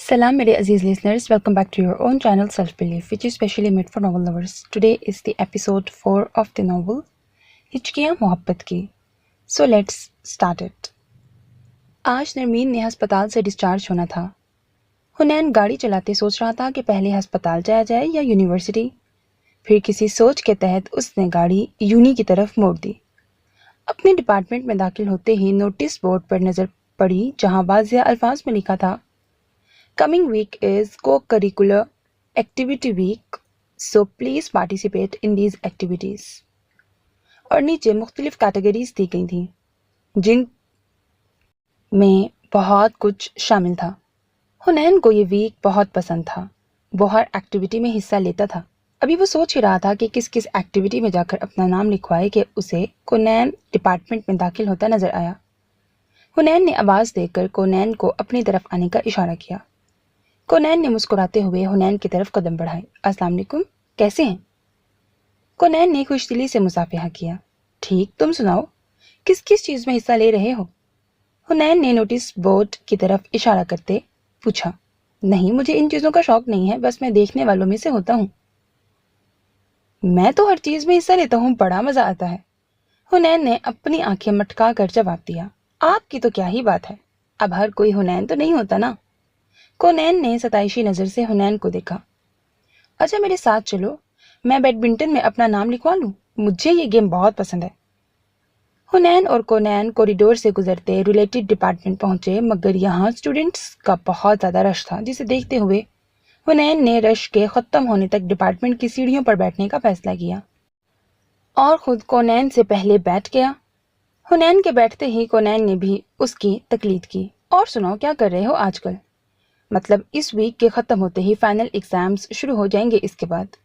Salam मेरे अजीज listeners, welcome back to your own channel Self Belief, which is specially made for novel lovers. Today is the episode 4 of the novel हिचकियाँ मोहब्बत की. So let's start it. आज नरमीन ने अस्पताल से discharge होना था. हुनैन गाड़ी चलाते सोच रहा था कि पहले अस्पताल जाया जाए या यूनिवर्सिटी. फिर किसी सोच के तहत उसने गाड़ी यूनी की तरफ मोड़ दी. अपने डिपार्टमेंट में दाखिल होते ही नोटिस बोर्ड पर नज़र पड़ी जहाँ वाज़िया अल्फाज में लिखा था, Coming week is co-curricular activity week, so please participate in these activities. और नीचे मुख्तलिफ कैटेगरीज दी गई थी जिन में बहुत कुछ शामिल था. हुनैन को ये वीक बहुत पसंद था. वो हर एक्टिविटी में हिस्सा लेता था. अभी वो सोच ही रहा था कि किस किस एक्टिविटी में जाकर अपना नाम लिखवाए कि उसे कोनैन डिपार्टमेंट में दाखिल होता नजर आया. हुनैन ने आवाज़ देकर कोनैन को अपनी तरफ आने का इशारा किया. कोनैन ने मुस्कुराते हुए हुनैन की तरफ कदम बढ़ाए. अस्सलाम वालेकुम, कैसे हैं? कोनैन ने खुशदिली से मुसाफिहा किया. ठीक, तुम सुनाओ, किस किस चीज़ में हिस्सा ले रहे हो? हुनैन ने नोटिस बोर्ड की तरफ इशारा करते पूछा. नहीं, मुझे इन चीज़ों का शौक नहीं है, बस मैं देखने वालों में से होता हूँ. मैं तो हर चीज़ में हिस्सा लेता हूँ, बड़ा मज़ा आता है. हुनैन ने अपनी आंखें मटका कर जवाब दिया. आपकी तो क्या ही बात है, अब हर कोई हुनैन तो नहीं होता ना. कोनैन ने सताइशी नज़र से हुनैन को देखा. अच्छा, मेरे साथ चलो, मैं बैडमिंटन में अपना नाम लिखवा लूँ, मुझे ये गेम बहुत पसंद है. हुनैन और कोनैन कॉरिडोर से गुजरते रिलेटेड डिपार्टमेंट पहुंचे, मगर यहाँ स्टूडेंट्स का बहुत ज़्यादा रश था, जिसे देखते हुए हुनैन ने रश के ख़त्म होने तक डिपार्टमेंट की सीढ़ियों पर बैठने का फैसला किया और ख़ुद कोनैन से पहले बैठ गया. हुनैन के बैठते ही कोनैन ने भी उसकी तकलीद की. और सुनाओ, क्या कर रहे हो आजकल? मतलब इस वीक के ख़त्म होते ही फाइनल एग्ज़ाम्स शुरू हो जाएंगे इसके बाद.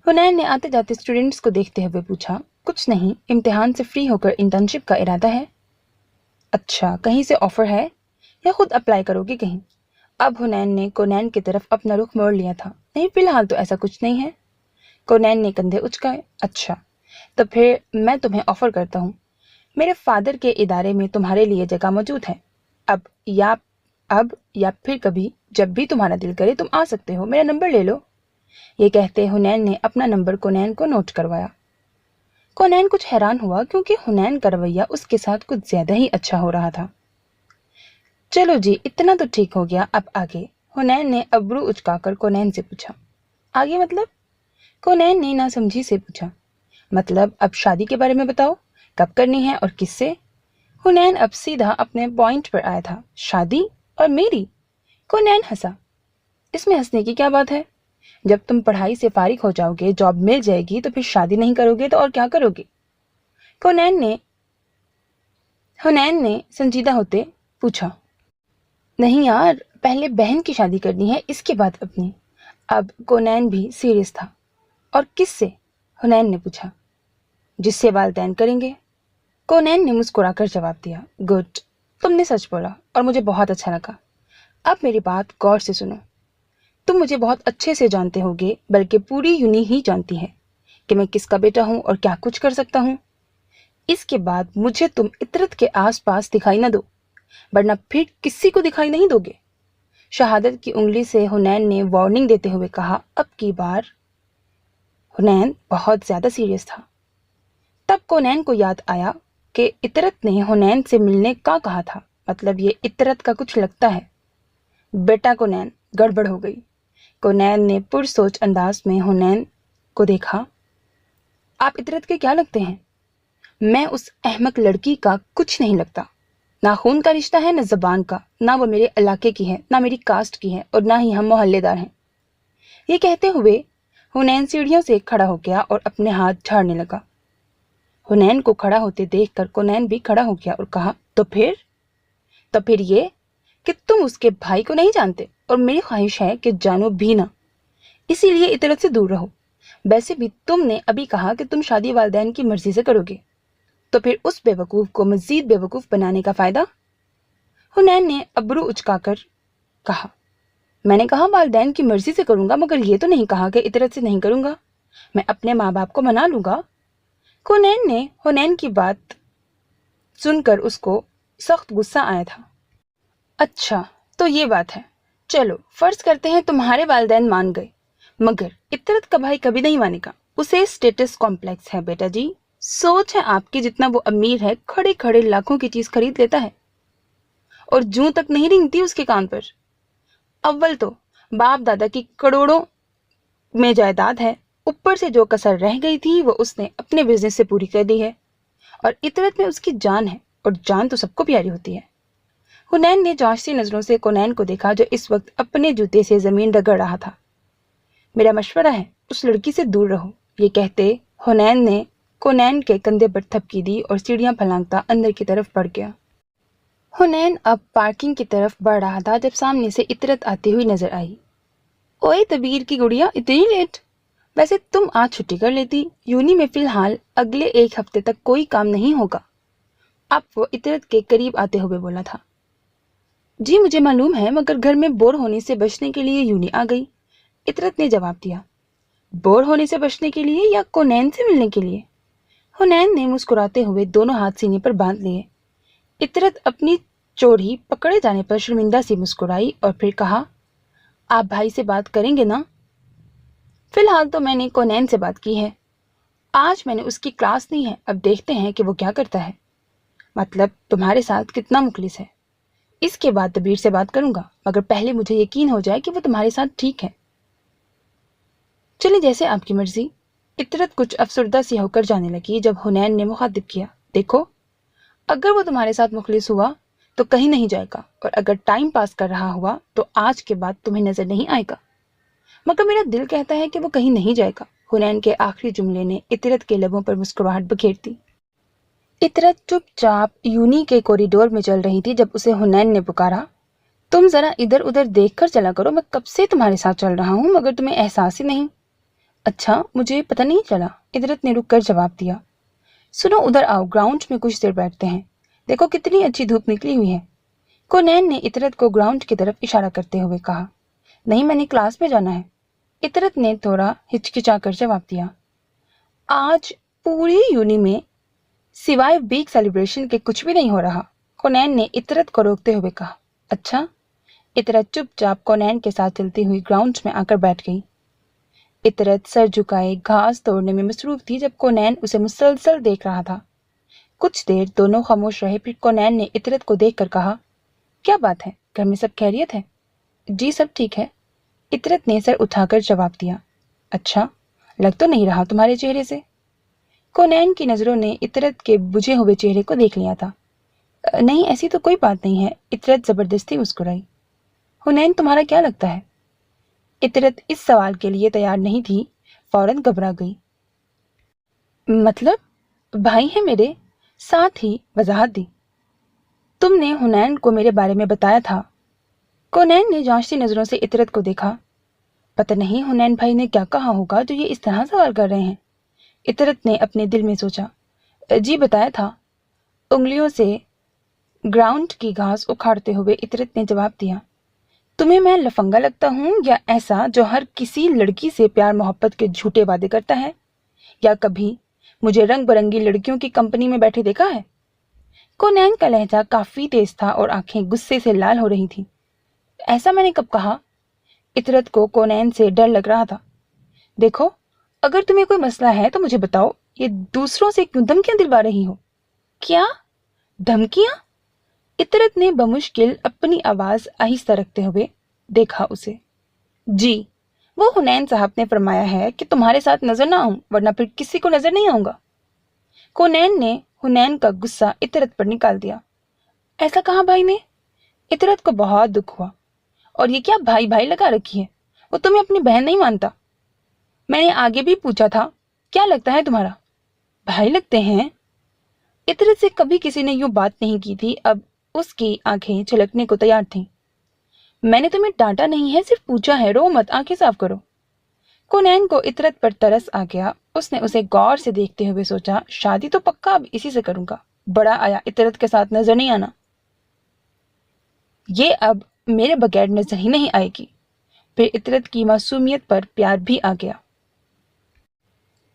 हुनैन ने आते जाते स्टूडेंट्स को देखते हुए पूछा. कुछ नहीं, इम्तिहान से फ्री होकर इंटर्नशिप का इरादा है. अच्छा, कहीं से ऑफ़र है या ख़ुद अप्लाई करोगे कहीं? अब हुनैन ने कोनैन की तरफ अपना रुख मोड़ लिया था. नहीं, फ़िलहाल तो ऐसा कुछ नहीं है. कोनैन ने कंधे उचकाए. अच्छा, तो फिर मैं तुम्हें ऑफ़र करता हूँ. मेरे फादर के इदारे में तुम्हारे लिए जगह मौजूद है. अब या फिर कभी जब भी तुम्हारा दिल करे तुम आ सकते हो. मेरा नंबर ले लो. ये कहते हुनैन ने अपना नंबर कोनैन को नोट करवाया. कोनैन कुछ हैरान हुआ क्योंकि हुनैन का रवैया उसके साथ कुछ ज्यादा ही अच्छा हो रहा था. चलो जी, इतना तो ठीक हो गया, अब आगे? हुनैन ने अब्रू उचकाकर कोनैन से पूछा. आगे मतलब? कोनैन ने नासमझी से पूछा. मतलब अब शादी के बारे में बताओ, कब करनी है और किससे? हुनैन अब सीधा अपने पॉइंट पर आया था. शादी और मेरी? कोनैन हंसा. इसमें हंसने की क्या बात है? जब तुम पढ़ाई से फारिग हो जाओगे, जॉब मिल जाएगी, तो फिर शादी नहीं करोगे तो और क्या करोगे? हुनैन ने संजीदा होते पूछा. नहीं यार, पहले बहन की शादी करनी है, इसके बाद अपनी. अब कोनैन भी सीरियस था. और किससे? हुनैन ने पूछा. जिससे वालिदैन करेंगे. कोनैन ने मुस्कुराकर जवाब दिया. गुड, तुमने सच बोला और मुझे बहुत अच्छा लगा. अब मेरी बात गौर से सुनो. तुम मुझे बहुत अच्छे से जानते होगे, बल्कि पूरी यूनी ही जानती है कि मैं किसका बेटा हूँ और क्या कुछ कर सकता हूँ. इसके बाद मुझे तुम इतरत के आसपास दिखाई न दो, वरना फिर किसी को दिखाई नहीं दोगे. शहादत की उंगली से हुनैन ने वार्निंग देते हुए कहा. अब की बार हुनैन बहुत ज्यादा सीरियस था. तब कोनैन को याद आया कि इतरत ने हुनैन से मिलने का कहा था. मतलब ये इतरत का कुछ लगता है. बेटा कोनैन, गड़बड़ हो गई. कोनैन ने पुरसोच अंदाज में हुनैन को देखा. आप इतरत के क्या लगते हैं? मैं उस अहमक लड़की का कुछ नहीं लगता. ना खून का रिश्ता है, ना जबान का. ना वो मेरे इलाके की है, ना मेरी कास्ट की है, और ना ही हम मोहल्लेदार हैं. ये कहते हुए हुनैन सीढ़ियों से खड़ा हो गया और अपने हाथ झाड़ने लगा. हुनैन को खड़ा होते देखकर कोनैन भी खड़ा हो गया और कहा. तो फिर ये कि तुम उसके भाई को नहीं जानते, और मेरी ख्वाहिश है कि जानो भी ना. इसीलिए इतरत से दूर रहो. वैसे भी तुमने अभी कहा कि तुम शादी वालिदैन की मर्जी से करोगे, तो फिर उस बेवकूफ़ को मजीद बेवकूफ़ बनाने का फ़ायदा? हुनैन ने अब्रू उचकाकर कहा. मैंने कहा वालिदैन की मर्जी से करूँगा, मगर ये तो नहीं कहा कि इतरत से नहीं करूँगा. मैं अपने माँ बाप को मना लूँगा. कोनैन ने हुनैन की बात सुनकर उसको सख्त गुस्सा आया था. अच्छा, तो ये बात है. चलो फर्ज करते हैं तुम्हारे वालिदैन मान गए, मगर इतरत का भाई कभी नहीं मानेगा। उसे स्टेटस कॉम्प्लेक्स है बेटा जी। सोच है आपकी जितना वो अमीर है, खड़े खड़े लाखों की चीज खरीद लेता है और जूं तक नहीं रेंगती उसके कान पर। अव्वल तो बाप दादा की करोड़ों में जायदाद है, ऊपर से जो कसर रह गई थी वो उसने अपने बिजनेस से पूरी कर दी है। और इतरत में उसकी जान है, और जान तो सबको प्यारी होती है। हुनैन ने जांचती नजरों से कोनैन को देखा, जो इस वक्त अपने जूते से जमीन रगड़ रहा था। मेरा मशवरा है उस लड़की से दूर रहो। ये कहते हुनैन ने कोनैन के कंधे पर थपकी दी और सीढ़ियां फलांगता अंदर की तरफ बढ़ गया। हुनैन अब पार्किंग की तरफ बढ़ रहा था जब सामने से इतरत आती हुई नजर आई। ओए तबीर की गुड़िया, इतनी लेट? वैसे तुम आज छुट्टी कर लेती, यूनी में फिलहाल अगले एक हफ्ते तक कोई काम नहीं होगा। अब वो इतरत के करीब आते हुए बोला था। जी मुझे मालूम है, मगर घर में बोर होने से बचने के लिए यूनी आ गई। इतरत ने जवाब दिया। बोर होने से बचने के लिए या कोनैन से मिलने के लिए? हुनैन ने मुस्कुराते हुए दोनों हाथ सीने पर बांध लिए। इतरत अपनी चोरी पकड़े जाने पर शर्मिंदा सी मुस्कुराई और फिर कहा, आप भाई से बात करेंगे ना? फिलहाल तो मैंने कोनैन से बात की है। आज मैंने उसकी क्लास ली है, अब देखते हैं कि वो क्या करता है। मतलब तुम्हारे साथ कितना मुखलिस है। इसके बाद तबीर से बात करूंगा, मगर पहले मुझे यकीन हो जाए कि वो तुम्हारे साथ ठीक है। चलिए जैसे आपकी मर्जी। इतरत कुछ अफसरदा सी होकर जाने लगी जब हुनैन ने मुखातिब किया। देखो, अगर वो तुम्हारे साथ मुखलिस हुआ तो कहीं नहीं जाएगा, और अगर टाइम पास कर रहा हुआ तो आज के बाद तुम्हें नजर नहीं आएगा। मगर मेरा दिल कहता है कि वो कहीं नहीं जाएगा। हुनैन के आखिरी जुमले ने इतरत के लबों पर मुस्कुराहट बखेर दी। इतरत चुपचाप यूनी के कॉरिडोर में चल रही थी जब उसे हुनैन ने पुकारा। तुम जरा इधर उधर देख कर चला करो, मैं कब से तुम्हारे साथ चल रहा हूँ मगर तुम्हें एहसास ही नहीं। अच्छा, मुझे पता नहीं चला, इतरत ने रुक कर जवाब दिया। सुनो, उधर आओ, ग्राउंड में कुछ देर बैठते हैं। देखो कितनी अच्छी धूप निकली हुई है। कोनैन ने इतरत को ग्राउंड की तरफ इशारा करते हुए कहा। नहीं, मैंने क्लास में जाना है। इतरत ने थोड़ा हिचकिचाकर जवाब दिया। आज पूरी यूनी में सिवाय बिग सेलिब्रेशन के कुछ भी नहीं हो रहा। कोनैन ने इतरत को रोकते हुए कहा। अच्छा। इतरत चुपचाप कोनैन के साथ चलती हुई ग्राउंड में आकर बैठ गई। इतरत सर झुकाए घास तोड़ने में मसरूफ थी जब कोनैन उसे मुसलसल देख रहा था। कुछ देर दोनों खामोश रहे, फिर कोनैन ने इतरत को देखकर कहा, क्या बात है, घर में सब खैरियत है? जी सब ठीक है, इतरत ने सर उठाकर जवाब दिया। अच्छा, लग तो नहीं रहा तुम्हारे चेहरे से। कोनैन की नजरों ने इतरत के बुझे हुए चेहरे को देख लिया था। नहीं, ऐसी तो कोई बात नहीं है, इतरत जबरदस्ती मुस्कुराई। हुनैन तुम्हारा क्या लगता है? इतरत इस सवाल के लिए तैयार नहीं थी, फौरन घबरा गई। मतलब? भाई है मेरे। साथ ही वजाहत दी। तुमने हुनैन को मेरे बारे में बताया था। कोनैन ने जांचती नजरों से इतरत को देखा। पता नहीं हुनैन भाई ने क्या कहा होगा जो ये इस तरह सवाल कर रहे हैं। इतरत ने अपने दिल में सोचा। जी बताया था। उंगलियों से ग्राउंड की घास उखाड़ते हुए इतरत ने जवाब दिया। तुम्हें मैं लफंगा लगता हूँ, या ऐसा जो हर किसी लड़की से प्यार मोहब्बत के झूठे वादे करता है? या कभी मुझे रंग बिरंगी लड़कियों की कंपनी में बैठे देखा है? कोनैन का लहजा काफी तेज था और आंखें गुस्से से लाल हो रही थी। ऐसा मैंने कब कहा? इतरत को कोनैन से डर लग रहा था। देखो, अगर तुम्हें कोई मसला है तो मुझे बताओ, ये दूसरों से क्यों धमकियां दिलवा रही हो? क्या धमकियां? इतरत ने बमुश्किल अपनी आवाज आहिस्ता रखते हुए देखा उसे। जी, वो हुनैन साहब ने फरमाया है कि तुम्हारे साथ नजर ना आऊं, वरना फिर किसी को नजर नहीं आऊंगा। कोनैन ने हुनैन का गुस्सा इतरत पर निकाल दिया। ऐसा कहा भाई ने? इतरत को बहुत दुख हुआ। और ये क्या भाई भाई लगा रखी है? वो तुम्हें अपनी बहन नहीं मानता। मैंने आगे भी पूछा था, क्या लगता है तुम्हारा? भाई लगते हैं? इतरत से कभी किसी ने यूं बात नहीं की थी, अब उसकी आंखें छलकने को तैयार थीं। मैंने तुम्हें डांटा नहीं है, सिर्फ पूछा है, रो मत, आंखें साफ करो। कोनैन को इतरत पर तरस आ गया। उसने उसे गौर से देखते हुए सोचा, शादी तो पक्का अब इसी से करूंगा। बड़ा आया इतरत के साथ नजर नहीं आना। ये अब मेरे बगैर नजर ही नहीं आएगी। फिर इतरत की मासूमियत पर प्यार भी आ गया।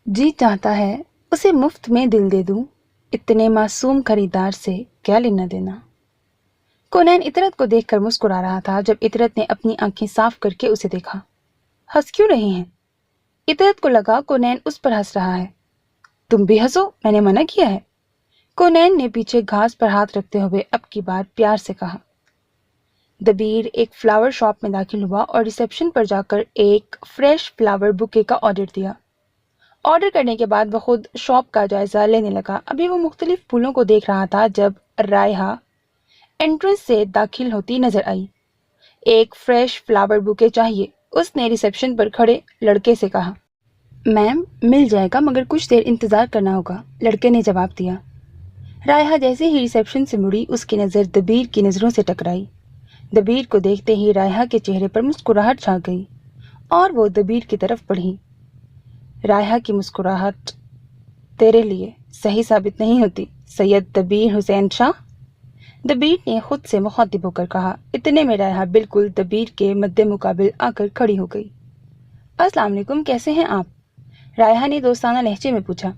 जी चाहता है उसे मुफ्त में दिल दे दूं, इतने मासूम खरीदार से क्या लेना देना। कोनैन इतरत को देखकर मुस्कुरा रहा था जब इतरत ने अपनी आंखें साफ करके उसे देखा। हंस क्यों रही हैं? इतरत को लगा कोनैन उस पर हंस रहा है। तुम भी हंसो, मैंने मना किया है। कोनैन ने पीछे घास पर हाथ रखते हुए अब की बार प्यार से कहा। दबीर एक फ्लावर शॉप में दाखिल हुआ और रिसेप्शन पर जाकर एक फ्रेश फ्लावर बुके का ऑर्डर दिया। ऑर्डर करने के बाद वह खुद शॉप का जायजा लेने लगा। अभी वो मुख्तलिफ फूलों को देख रहा था जब रायहा एंट्रेंस से दाखिल होती नजर आई। एक फ्रेश फ्लावर बुके चाहिए, उसने रिसेप्शन पर खड़े लड़के से कहा। मैम, मिल जाएगा मगर कुछ देर इंतजार करना होगा, लड़के ने जवाब दिया। रायहा जैसे ही रिसेप्शन से मुड़ी उसकी नज़र दबीर की नज़रों से टकराई। दबीर को देखते ही रायहा के चेहरे पर मुस्कुराहट छा गई और वो दबीर की तरफ बढ़ी। रायहा की मुस्कुराहट तेरे लिए सही साबित नहीं होती, सैयद दबीर हुसैन शाह, दबीर ने खुद से मुखातिब होकर कहा। इतने में रायहा बिल्कुल दबीर के मद्दे मुकाबिल आकर खड़ी हो गई। अस्सलाम वालेकुम, कैसे हैं आप? रायहा ने दोस्ताना लहजे में पूछा।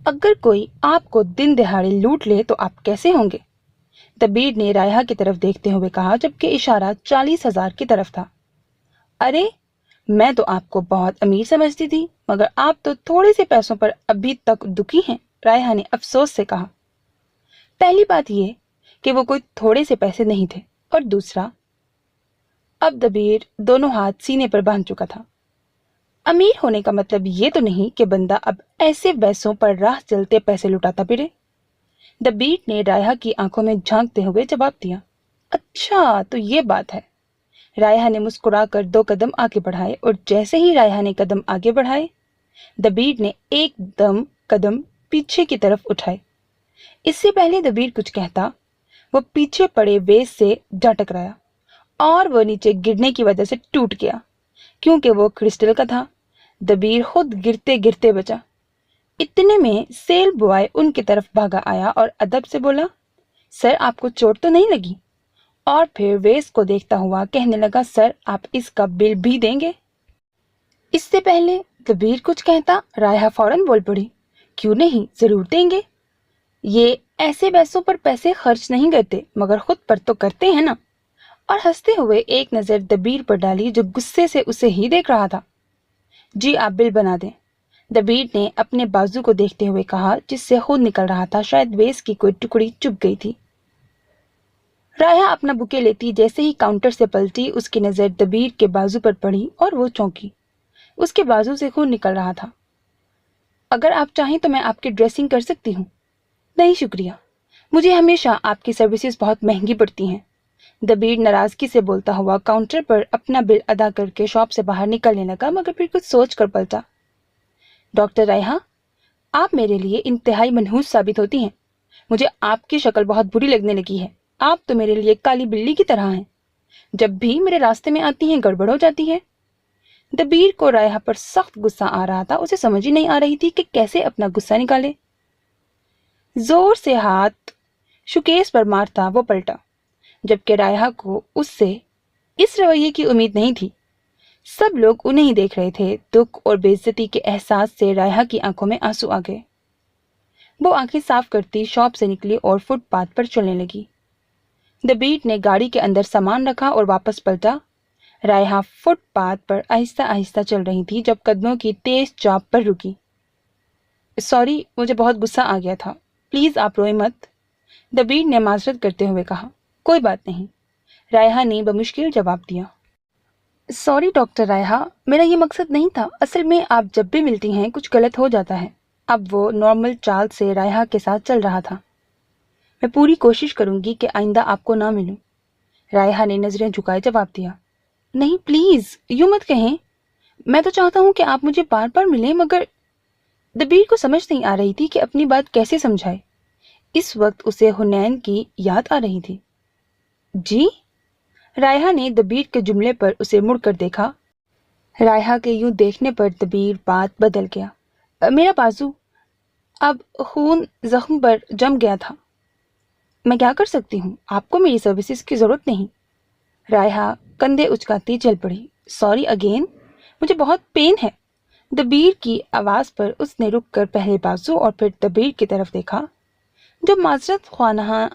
अगर कोई आपको दिन दिहाड़े लूट ले तो आप कैसे होंगे? दबीर ने रायहा की तरफ देखते हुए कहा जबकि इशारा 40,000 की तरफ था। अरे, मैं तो आपको बहुत अमीर समझती थी मगर आप तो थोड़े से पैसों पर अभी तक दुखी हैं, रायहा ने अफसोस से कहा। पहली बात यह कि वो कोई थोड़े से पैसे नहीं थे और दूसरा, अब दबीर दोनों हाथ सीने पर बांध चुका था। अमीर होने का मतलब ये तो नहीं कि बंदा अब ऐसे वैसों पर राह चलते पैसे लुटाता फिरे। दबीर ने रायहा की आंखों में झांकते हुए जवाब दिया। अच्छा, तो ये बात है। रायहा ने मुस्कुराकर 2 कदम आगे बढ़ाए और जैसे ही रायहा ने कदम आगे बढ़ाए दबीर ने एकदम कदम पीछे की तरफ उठाए। इससे पहले दबीर कुछ कहता वो पीछे पड़े वेस से जा टकराया और वो नीचे गिरने की वजह से टूट गया क्योंकि वो क्रिस्टल का था। दबीर खुद गिरते गिरते बचा। इतने में सेल बॉय उनकी तरफ भागा आया और अदब से बोला, सर आपको चोट तो नहीं लगी? और फिर वेस को देखता हुआ कहने लगा, सर आप इसका बिल भी देंगे? इससे पहले दबीर कुछ कहता रायहा फौरन बोल पड़ी, क्यों नहीं, जरूर देंगे। ये ऐसे वैसों पर पैसे खर्च नहीं करते मगर खुद पर तो करते हैं ना। और हंसते हुए एक नजर दबीर पर डाली जो गुस्से से उसे ही देख रहा था। जी आप बिल बना दें, दबीर ने अपने बाजू को देखते हुए कहा जिससे खून निकल रहा था, शायद वेस की कोई टुकड़ी चुभ गई थी। रायहा अपना बुके लेती जैसे ही काउंटर से पलटी उसकी नजर दबीर के बाजू पर पड़ी और वो चौंकी। उसके बाजू से खून निकल रहा था। अगर आप चाहें तो मैं आपकी ड्रेसिंग कर सकती हूँ। नहीं शुक्रिया, मुझे हमेशा आपकी सर्विसेज बहुत महंगी पड़ती हैं, दबीर नाराजगी से बोलता हुआ काउंटर पर अपना बिल अदा करके शॉप से बाहर निकलने लगा मगर फिर कुछ सोच कर पलटा। डॉक्टर रायहा, आप मेरे लिए इंतहाई मनहूस साबित होती हैं। मुझे आपकी शक्ल बहुत बुरी लगने लगी है। आप तो मेरे लिए काली बिल्ली की तरह हैं। जब भी मेरे रास्ते में आती हैं गड़बड़ हो जाती है। दबीर को रायहा पर सख्त गुस्सा आ रहा था। उसे समझ ही नहीं आ रही थी कि कैसे अपना गुस्सा निकाले। जोर से हाथ शुकेश पर मारता वो पलटा जबकि रायहा को उससे इस रवैये की उम्मीद नहीं थी। सब लोग उन्हें ही देख रहे थे। दुख और बेइज्जती के एहसास से रायहा की आंखों में आंसू आ गए। वो आंखें साफ करती शॉप से निकली और फुटपाथ पर चलने लगी। दबीर ने गाड़ी के अंदर सामान रखा और वापस पलटा। रायहा फुटपाथ पर आहिस्ता आहिस्ता चल रही थी जब कदमों की तेज चाप पर रुकी। सॉरी, मुझे बहुत गुस्सा आ गया था, प्लीज आप रोए मत, दबीर ने माजरत करते हुए कहा। कोई बात नहीं, रायहा ने बमुश्किल जवाब दिया। सॉरी डॉक्टर रायहा, मेरा ये मकसद नहीं था। असल में आप जब भी मिलती हैं कुछ गलत हो जाता है। अब वो नॉर्मल चाल से रायहा के साथ चल रहा था। मैं पूरी कोशिश करूंगी कि आइंदा आपको ना मिलूं, रायहा ने नजरें झुकाए जवाब दिया। नहीं प्लीज, यूं मत कहें, मैं तो चाहता हूं कि आप मुझे बार बार मिलें मगर दबीर को समझ नहीं आ रही थी कि अपनी बात कैसे समझाए। इस वक्त उसे हुनैन की याद आ रही थी। जी? रायहा ने दबीर के जुमले पर उसे मुड़कर देखा। रायहा के यूं देखने पर दबीर बात बदल गया। मेरा बाजू, अब खून जख्म पर जम गया था। मैं क्या कर सकती हूँ, आपको मेरी सर्विसेज की जरूरत नहीं। रायहा कंधे उचकाती चल पड़ी। सॉरी अगेन, मुझे बहुत पेन है। दबीर की आवाज पर उसने रुककर पहले बाजू और फिर दबीर की तरफ देखा जो माजरत ख्वानहा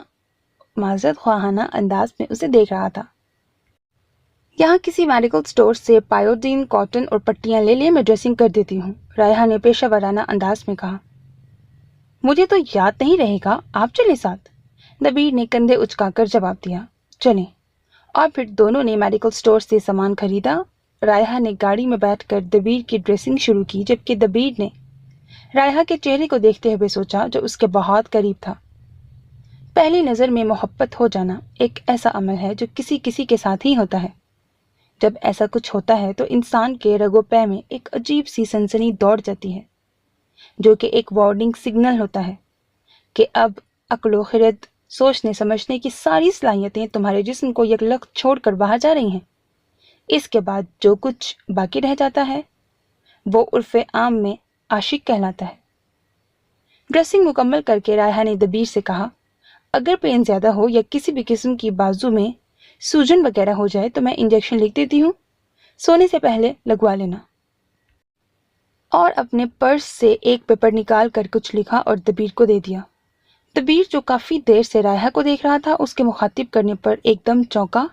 معذرت خواہانہ انداز میں اسے دیکھ رہا تھا۔ یہاں کسی میڈیکل سٹور سے پائیوڈین کاٹن اور پٹیاں لے لیے، میں ڈریسنگ کر دیتی ہوں، رائحہ نے پیشہ ورانہ انداز میں کہا۔ مجھے تو یاد نہیں رہے گا، آپ چلیں ساتھ، دبیر نے کندھے اچکا کر جواب دیا۔ چلیں۔ اور پھر دونوں نے میڈیکل سٹور سے سامان خریدا۔ رائحہ نے گاڑی میں بیٹھ کر دبیر کی ڈریسنگ شروع کی، جبکہ دبیر نے رائحہ کے چہرے کو دیکھتے ہوئے سوچا جو اس کے بہت قریب تھا۔ پہلی نظر میں محبت ہو جانا ایک ایسا عمل ہے جو کسی کسی کے ساتھ ہی ہوتا ہے۔ جب ایسا کچھ ہوتا ہے تو انسان کے رگ و پے میں ایک عجیب سی سنسنی دوڑ جاتی ہے، جو کہ ایک وارننگ سگنل ہوتا ہے کہ اب عقل و خرد، سوچنے سمجھنے کی ساری صلاحیتیں تمہارے جسم کو یکلخت چھوڑ کر باہر جا رہی ہیں۔ اس کے بعد جو کچھ باقی رہ جاتا ہے وہ عرف عام میں عاشق کہلاتا ہے۔ ڈریسنگ مکمل کر کے رائحہ نے دبیر سے کہا، اگر پین زیادہ ہو یا کسی بھی قسم کی بازو میں سوجن وغیرہ ہو جائے تو میں انجیکشن لکھ دیتی ہوں، سونے سے پہلے لگوا لینا۔ اور اپنے پرس سے ایک پیپر نکال کر کچھ لکھا اور دبیر کو دے دیا۔ دبیر جو کافی دیر سے رائحہ کو دیکھ رہا تھا، اس کے مخاطب کرنے پر ایک دم چونکا۔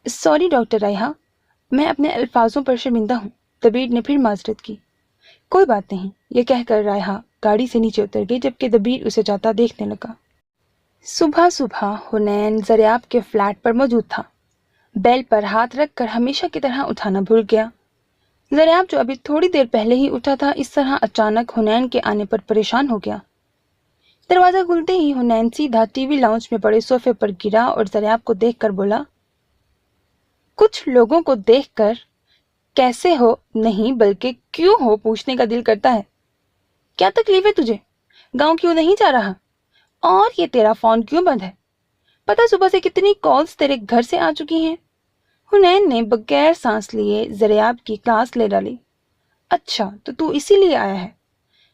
سوری ڈاکٹر رائحہ، میں اپنے الفاظوں پر شرمندہ ہوں، دبیر نے پھر معذرت کی۔ کوئی بات نہیں، یہ کہہ کر رائحہ گاڑی سے نیچے اتر گئی، جبکہ دبیر اسے جاتا دیکھنے لگا۔ صبح صبح حنین زریاب کے فلیٹ پر موجود تھا۔ بیل پر ہاتھ رکھ کر ہمیشہ کی طرح اٹھانا بھول گیا۔ زریاب جو ابھی تھوڑی دیر پہلے ہی اٹھا تھا، اس طرح اچانک حنین کے آنے پر پریشان ہو گیا۔ دروازہ کھلتے ہی حنین سیدھا ٹی وی لاؤنج میں پڑے صوفے پر گرا اور زریاب کو دیکھ کر بولا، کچھ لوگوں کو دیکھ کر کیسے ہو نہیں بلکہ کیوں ہو پوچھنے کا دل کرتا ہے۔ کیا تکلیف ہے تجھے؟ گاؤں کیوں نہیں جا رہا؟ اور یہ تیرا فون کیوں بند ہے؟ پتہ صبح سے کتنی کالز تیرے گھر سے آ چکی ہیں؟ حنین نے بغیر سانس لیے زریاب کی کلاس لے ڈالی۔ اچھا تو اسی لیے آیا ہے؟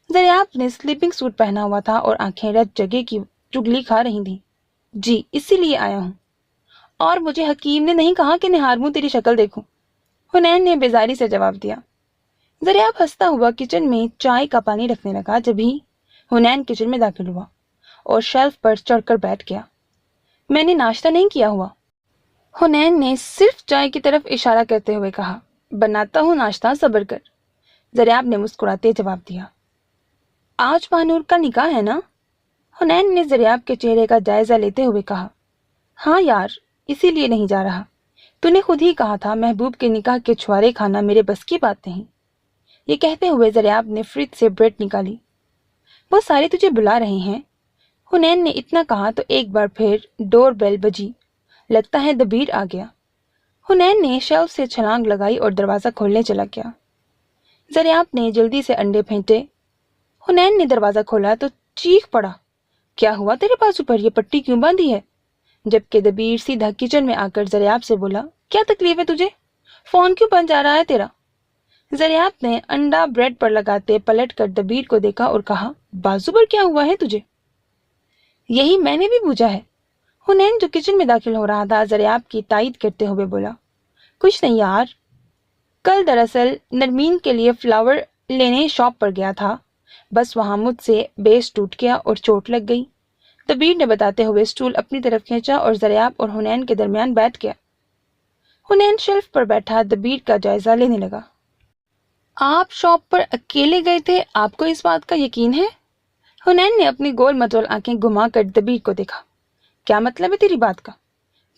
زریاب نے سلیپنگ سوٹ پہنا ہوا تھا اور آنکھیں رت جگہ کی چگلی کھا رہی تھیں۔ جی اسی لیے آیا ہوں۔ اور مجھے حکیم نے نہیں کہا کہ نہار منہ تیری شکل دیکھوں؟ حنین نے بیزاری سے جواب دیا۔ زریاب ہنستا ہوا کچن میں چائے کا پانی رکھنے لگا، جبھی حنین کچن میں داخل ہوا اور شیلف پر چڑھ کر بیٹھ گیا۔ میں نے ناشتہ نہیں کیا ہوا، حنین نے صرف چائے کی طرف اشارہ کرتے ہوئے کہا۔ بناتا ہوں ناشتہ، صبر کر، زریاب نے مسکراتے جواب دیا۔ آج مانور کا نکاح ہے نا؟ حنین نے زریاب کے چہرے کا جائزہ لیتے ہوئے کہا۔ ہاں یار، اسی لیے نہیں جا رہا، تو نے خود ہی کہا تھا محبوب کے نکاح کے چھوارے کھانا میرے بس کی بات نہیں۔ یہ کہتے ہوئے زریاب نے فریج سے بریڈ نکالی۔ وہ سارے تجھے بلا رہے ہیں۔ حنین نے اتنا کہا تو ایک بار پھر ڈور بیل بجی، لگتا ہے دبیر آ گیا۔ حنین نے شیلف سے چھلانگ لگائی اور دروازہ کھولنے چلا گیا۔ زریاب نے جلدی سے انڈے پھینٹے۔ حنین نے دروازہ کھولا تو چیخ پڑا، کیا ہوا تیرے بازو پر؟ یہ پٹی کیوں باندھی ہے؟ جبکہ دبیر سیدھا کچن میں آ کر زریاب سے بولا، کیا تکلیف ہے تجھے؟ فون کیوں بند جا رہا ہے تیرا؟ زریاب نے انڈا بریڈ پر لگاتے پلٹ کر دبیر کو دیکھا اور کہا، بازو پر کیا ہوا ہے تجھے؟ یہی میں نے بھی پوچھا ہے۔ حنین جو کچن میں داخل ہو رہا تھا زریاب کی تائید کرتے ہوئے بولا، کچھ نہیں یار، کل دراصل نرمین کے لیے فلاور لینے شاپ پر گیا تھا، بس وہاں مجھ سے بیس ٹوٹ گیا اور چوٹ لگ گئی، دبیر نے بتاتے ہوئے اسٹول اپنی طرف کھینچا اور زریاب اور حنین کے درمیان بیٹھ گیا۔ حنین شیلف پر بیٹھا دبیر کا جائزہ لینے لگا۔ آپ شاپ پر اکیلے گئے تھے، آپ کو اس بات کا یقین ہے؟ حنین نے اپنی گول مٹول آنکھیں گھما کر دبیر کو دیکھا۔ کیا مطلب ہے تیری بات کا؟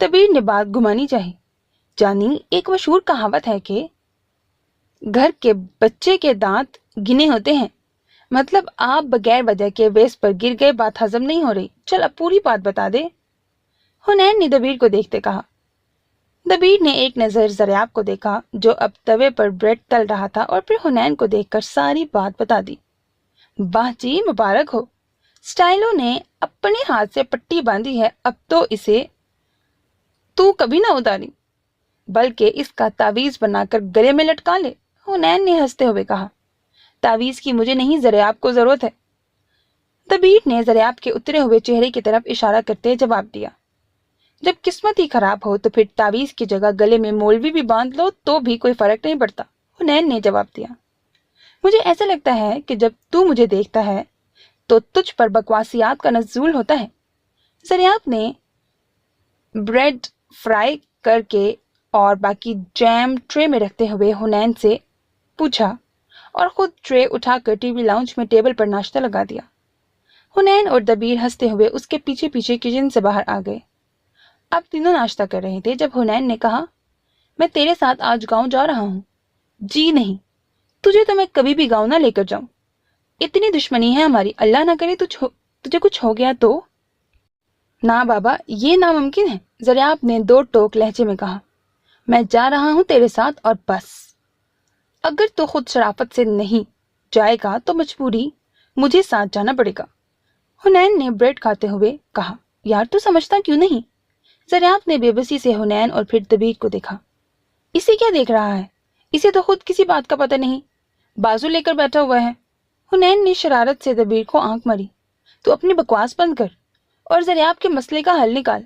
دبیر نے بات گھمانی چاہی۔ جانی، ایک مشہور کہاوت ہے کہ گھر کے بچے کے دانت گنے ہوتے ہیں، مطلب آپ بغیر وجہ کے ویس پر گر گئے، بات ہضم نہیں ہو رہی، چل اب پوری بات بتا دے، حنین نے دبیر کو دیکھتے کہا۔ دبیر نے ایک نظر زریاب کو دیکھا جو اب توے پر بریڈ تل رہا تھا اور پھر حنین کو دیکھ کر ساری بات بتا دی۔ واہ جی، مبارک ہو، سٹائلو نے اپنے ہاتھ سے پٹی باندھی ہے، اب تو اسے تو کبھی نہ اتاری بلکہ اس کا تعویذ بنا کر گلے میں لٹکا لے، حنین نے ہنستے ہوئے کہا۔ تعویذ کی مجھے نہیں، زریاب کو ضرورت ہے، دبیر نے زریاب کے اترے ہوئے چہرے کی طرف اشارہ کرتے جواب دیا۔ جب قسمت ہی خراب ہو تو پھر تعویذ کی جگہ گلے میں مولوی بھی باندھ لو تو بھی کوئی فرق نہیں پڑتا، حنین نے جواب دیا۔ مجھے ایسا لگتا ہے کہ جب تو مجھے دیکھتا ہے تو تجھ پر بکواسیات کا نزول ہوتا ہے، ज़रियाब ने ब्रेड फ्राई करके और बाकी जैम ट्रे में रखते हुए हुनैन से पूछा और खुद ट्रे उठाकर टीवी लाउंज में टेबल पर नाश्ता लगा दिया। हुनैन और दबीर हंसते हुए उसके पीछे पीछे किचन से बाहर आ गए। अब तीनों नाश्ता कर रहे थे जब हुनैन ने कहा, मैं तेरे साथ आज गांव जा रहा हूँ। जी नहीं, तुझे तो मैं कभी भी गांव ना लेकर जाऊं। इतनी दुश्मनी है हमारी, अल्लाह ना करे तुझे कुछ हो गया तो। ना बाबा, ये नामुमकिन है, ज़रियाब ने दो टोक लहजे में कहा। मैं जा रहा हूं तेरे साथ और बस। अगर तो खुद शराफत से नहीं जाएगा तो मजबूरी मुझे साथ जाना पड़ेगा। हुनैन ने ब्रेड खाते हुए कहा। यार तू समझता क्यों नहीं? ज़रियाब ने बेबसी से हुनैन और फिर दबीर को देखा। इसे क्या देख रहा है? इसे तो खुद किसी बात का पता नहीं, बाजू लेकर बैठा हुआ है। हुनैन ने शरारत से दबीर को आंख मारी। तू अपनी बकवास बंद कर और ज़रियाब के मसले का हल निकाल।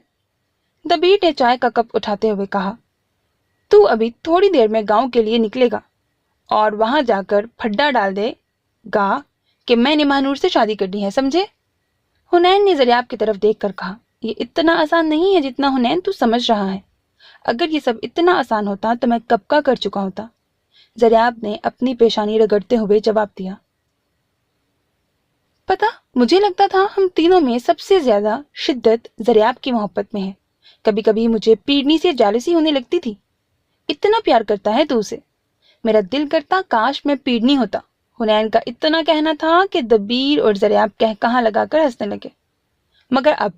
दबीर ने चाय का कप उठाते हुए कहा, तू अभी थोड़ी देर में गांव के लिए निकलेगा और वहां जाकर फड्डा डाल देगा कि मैंने महानूर से शादी करनी है, समझे? हुनैन ने ज़रियाब की तरफ देखकर कहा, ये इतना आसान नहीं है जितना हुनैन तू समझ रहा है। अगर ये सब इतना आसान होता तो मैं कब का कर चुका होता। ज़रियाब ने अपनी पेशानी रगड़ते हुए जवाब दिया। पता, मुझे लगता था हम तीनों में सबसे ज्यादा शिद्दत ज़रियाब की मोहब्बत में है। कभी कभी मुझे पीड़नी से जालसी होने लगती थी। इतना प्यार करता है तू उसे। मेरा दिल करता काश मैं पीड़नी होता। हुनैन का इतना कहना था कि दबीर और ज़रियाब कहाँ लगाकर हंसने लगे। मगर अब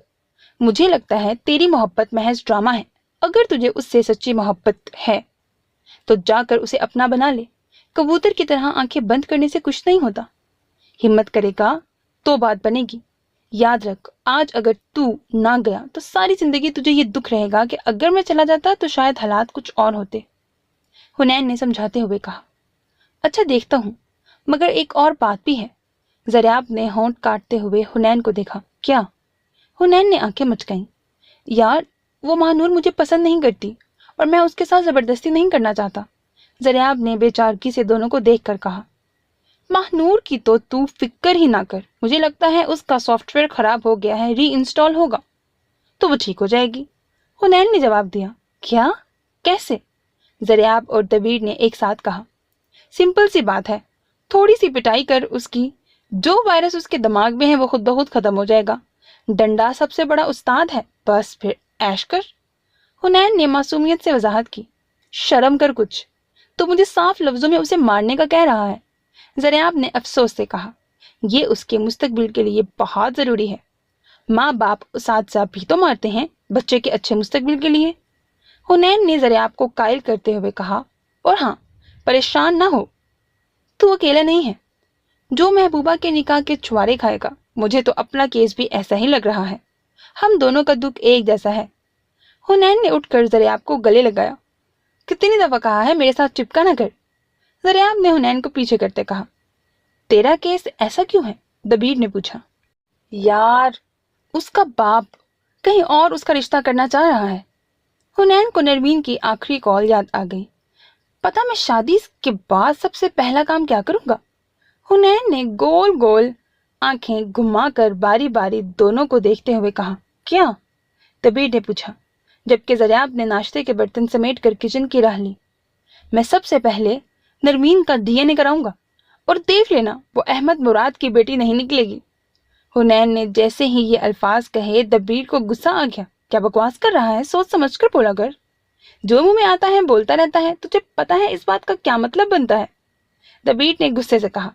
मुझे लगता है तेरी मोहब्बत महज ड्रामा है। अगर तुझे उससे सच्ची मोहब्बत है तो जाकर उसे अपना बना ले। कबूतर की तरह आंखें बंद करने से कुछ नहीं होता। हिम्मत करेगा तो बात बनेगी। याद रख, आज अगर तू ना गया तो सारी जिंदगी तुझे ये दुख रहेगा कि अगर मैं चला जाता तो शायद हालात कुछ और होते। हुनैन ने समझाते हुए कहा। अच्छा देखता हूँ, मगर एक और बात भी है। ज़रियाब ने होंठ काटते हुए हुनैन को देखा। क्या? हुनैन ने आंखें मचकाईं। यार, वो महानूर मुझे पसंद नहीं करती और मैं उसके साथ जबरदस्ती नहीं करना चाहता। ज़रियाब ने बेचारगी से दोनों को देखकर कहा। महानूर की तो तू फिक्र ही ना कर। मुझे लगता है उसका सॉफ्टवेयर खराब हो गया है, री इंस्टॉल होगा तो वो ठीक हो जाएगी। हुनैन ने जवाब दिया। क्या? कैसे? ज़रियाब और दबीर ने एक साथ कहा। सिंपल सी बात है, थोड़ी सी पिटाई कर उसकी। जो वायरस उसके दिमाग में है वो खुद ब खुद खत्म हो जाएगा। डंडा सबसे बड़ा उस्ताद है, बस फिर ऐश कर। हुनैन ने मासूमियत से वजाहत की। शर्म कर कुछ, तो मुझे साफ लफ्जों में उसे मारने का कह रहा है। ज़रियाब ने अफसोस से कहा। ये उसके मुस्तकबिल के लिए बहुत ज़रूरी है। माँ बाप उस्ताद भी तो मारते हैं बच्चे के अच्छे मुस्तकबिल के लिए। हुनैन ने ज़रियाब को कायल करते हुए कहा। और हाँ, परेशान ना हो, तू अकेला नहीं है जो महबूबा के निकाह के छुआरे खाएगा। मुझे तो अपना केस भी ऐसा ही लग रहा है। हम दोनों का दुख एक जैसा है। हुनैन ने उठकर ज़रियाब को गले लगाया। कितनी दफा कहा है मेरे साथ चिपका ना कर। ज़रियाब ने हुनैन को पीछे करते कहा। तेरा केस ऐसा क्यों है? दबीर ने पूछा। यार, उसका बाप कहीं और उसका रिश्ता करना चाह रहा है। हुनैन को नरमीन की आखिरी कॉल याद आ गई। पता मैं शादी के बाद सबसे पहला काम क्या करूंगा? हुनैन ने गोल गोल आंखें घुमाकर बारी बारी दोनों को देखते हुए कहा। क्या? दबीर ने पूछा, जबकि ज़रियाब ने नाश्ते के बर्तन समेट कर किचन की राह ली। मैं सबसे पहले नरमीन का डीएनए कराऊंगा और देख लेना वो अहमद मुराद की बेटी नहीं निकलेगी। हुनैन ने जैसे ही ये अल्फाज कहे दबीर को गुस्सा आ गया। क्या बकवास कर रहा है? सोच समझ कर बोला कर। जो मुंह में आता है बोलता रहता है। तुझे पता है इस बात का क्या मतलब बनता है? दबीर ने गुस्से से कहा।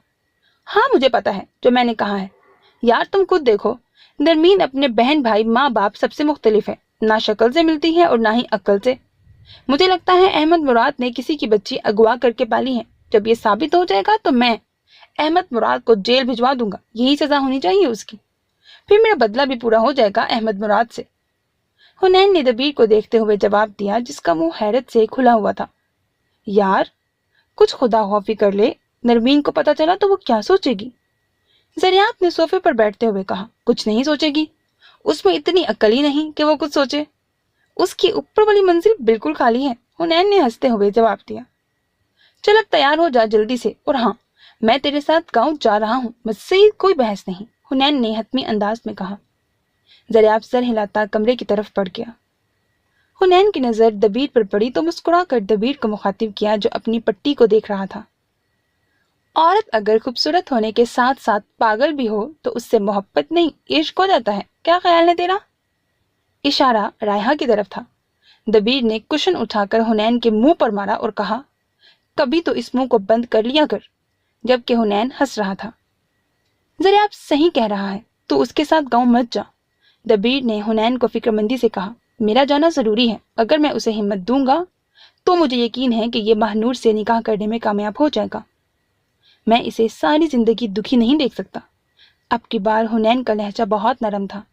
हाँ, मुझे पता है जो मैंने कहा है। यार तुम खुद देखो, नरमीन अपने बहन भाई माँ बाप सबसे मुख्तलिफ है। ना शक्ल से मिलती है और ना ही अक्ल से। मुझे लगता है अहमद मुराद ने किसी की बच्ची अगवा करके पाली है। जब ये साबित हो जाएगा तो मैं अहमद मुराद को जेल भिजवा दूंगा। यही सजा होनी चाहिए उसकी। फिर मेरा बदला भी पूरा हो जाएगा अहमद मुराद से। हुनैन ने दबीर को देखते हुए जवाब दिया, जिसका मुंह हैरत से खुला हुआ था। यार, कुछ खुदा खौफी कर ले। नरमीन को पता चला तो वो क्या सोचेगी? ज़रियाब ने सोफे पर बैठते हुए कहा। कुछ नहीं सोचेगी। उसमें इतनी अक्ल ही नहीं कि वो कुछ सोचे। उसकी ऊपर वाली मंजिल बिल्कुल खाली है। हुनैन ने हंसते हुए जवाब दिया। चल अब तैयार हो जा जल्दी से। और हाँ, मैं तेरे साथ गांव जा रहा हूँ, मुझसे कोई बहस नहीं। हुनैन ने हतमी अंदाज में कहा। दरियाब सर हिलाता कमरे की तरफ बढ़ गया। हुनैन की नज़र दबीर पर पड़ी तो मुस्कुरा कर दबीर को मुखातिब किया जो अपनी पट्टी को देख रहा था। औरत अगर खूबसूरत होने के साथ साथ पागल भी हो तो उससे मोहब्बत नहीं इश्क हो जाता है, क्या ख्याल है तेरा? इशारा रायहा की तरफ था। दबीर ने कुशन उठाकर हुनैन के मुंह पर मारा और कहा, कभी तो इस मुंह को बंद कर लिया कर, जबकि हुनैन हंस रहा था। जरा आप सही कह रहा है, तू उसके साथ गांव मत जा। दबीर ने हुनैन को फिक्रमंदी से कहा, मेरा जाना जरूरी है, अगर मैं उसे हिम्मत दूंगा तो मुझे यकीन है कि ये महानूर से निकाह करने में कामयाब हो जाएगा। मैं इसे सारी जिंदगी दुखी नहीं देख सकता। अब की बार हुनैन का लहजा बहुत नरम था।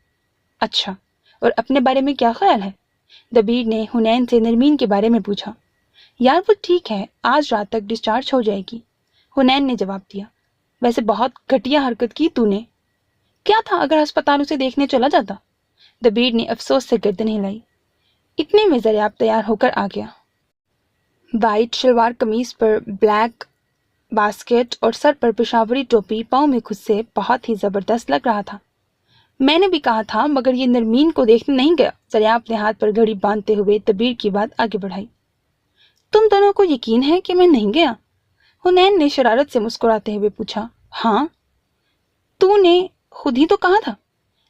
अच्छा, और अपने बारे में क्या ख्याल है? दबीर ने हुनैन से नरमीन के बारे में पूछा। यार वो ठीक है, आज रात तक डिस्चार्ज हो जाएगी, हुनैन ने जवाब दिया। वैसे बहुत घटिया हरकत की तूने। क्या था अगर अस्पताल उसे देखने चला जाता? दबीर ने अफसोस से गर्दन हिलाई। इतने में ज़रियाब तैयार होकर आ गया। वाइट शलवार कमीज पर ब्लैक बास्केट और सर पर पेशावरी टोपी पाँव में खुद से बहुत ही जबरदस्त लग रहा था। मैंने भी कहा था मगर ये नरमीन को देखने नहीं गया। ज़रियाब ने हाथ पर घड़ी बांधते हुए दबीर की बात आगे बढ़ाई। तुम दोनों को यकीन है कि मैं नहीं गया? हुनैन ने शरारत से मुस्कुराते हुए पूछा। हाँ, तूने खुद ही तो कहा था,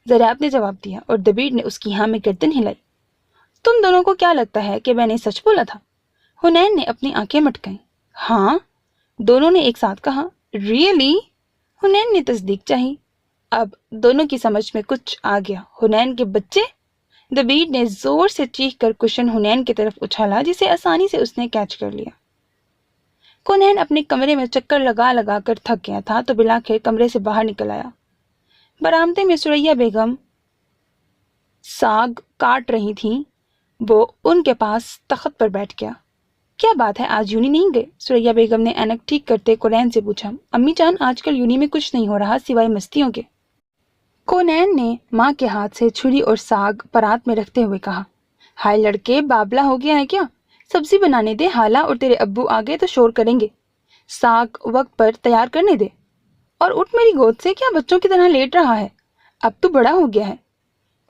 ज़रियाब ने जवाब दिया और दबीर ने उसकी हाँ में गर्दन हिलाई। तुम दोनों को क्या लगता है कि मैंने सच बोला था? हुनैन ने अपनी आंखें मटकाई। हाँ, दोनों ने एक साथ कहा। रियली? हुनैन ने तस्दीक चाही। अब दोनों की समझ में कुछ आ गया। हुनैन के बच्चे? दबीर ने जोर से चीख कर कुशन हुनैन की तरफ उछाला जिसे आसानी से उसने कैच कर लिया। हुनैन अपने कमरे में चक्कर लगा लगा कर थक गया था तो बिलाखिर कमरे से बाहर निकल आया। बरामदे में सुरैया बेगम साग काट रही थी। वो उनके पास तख्त पर बैठ गया। क्या बात है, आज यूनी नहीं गए? सुरैया बेगम ने ऐनक ठीक करते कोनैन से पूछा। अम्मी जान, आजकल यूनी में कुछ नहीं हो रहा सिवाय मस्तियों के। कोनैन ने माँ के हाथ से छुरी और साग परात में रखते हुए कहा। हाय लड़के, बाबला हो गया है क्या? सब्जी बनाने दे, हाला और तेरे अब्बू आ गए तो शोर करेंगे। साग वक्त पर तैयार करने दे। और उठ मेरी गोद से, क्या बच्चों की तरह लेट रहा है? अब तो बड़ा हो गया है।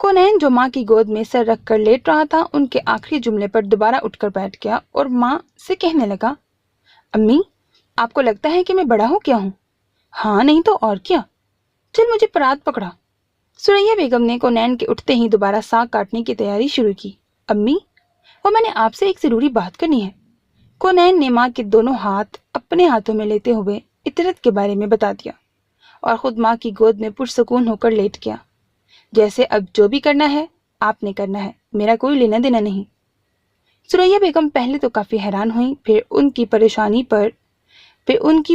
कोनैन जो माँ की गोद में सर रखकर लेट रहा था उनके आखिरी जुमले पर दोबारा उठकर बैठ गया और माँ से कहने लगा। अम्मी, आपको लगता है कि मैं बड़ा हो गया हूँ? हाँ नहीं तो और क्या। चल मुझे परात पकड़ा। सुरैया बेगम ने कोनैन के उठते ही दोबारा साग काटने की तैयारी शुरू की। अम्मी, वो मैंने आपसे एक जरूरी बात करनी है। कोनैन ने माँ के दोनों हाथ अपने हाथों में लेते हुए इतरत के बारे में बता दिया और खुद माँ की गोद में पुरसुकून होकर लेट गया। जैसे अब जो भी करना है आपने करना है, मेरा कोई लेना देना नहीं। सुरैया बेगम पहले तो काफी हैरान हुई, फिर उनकी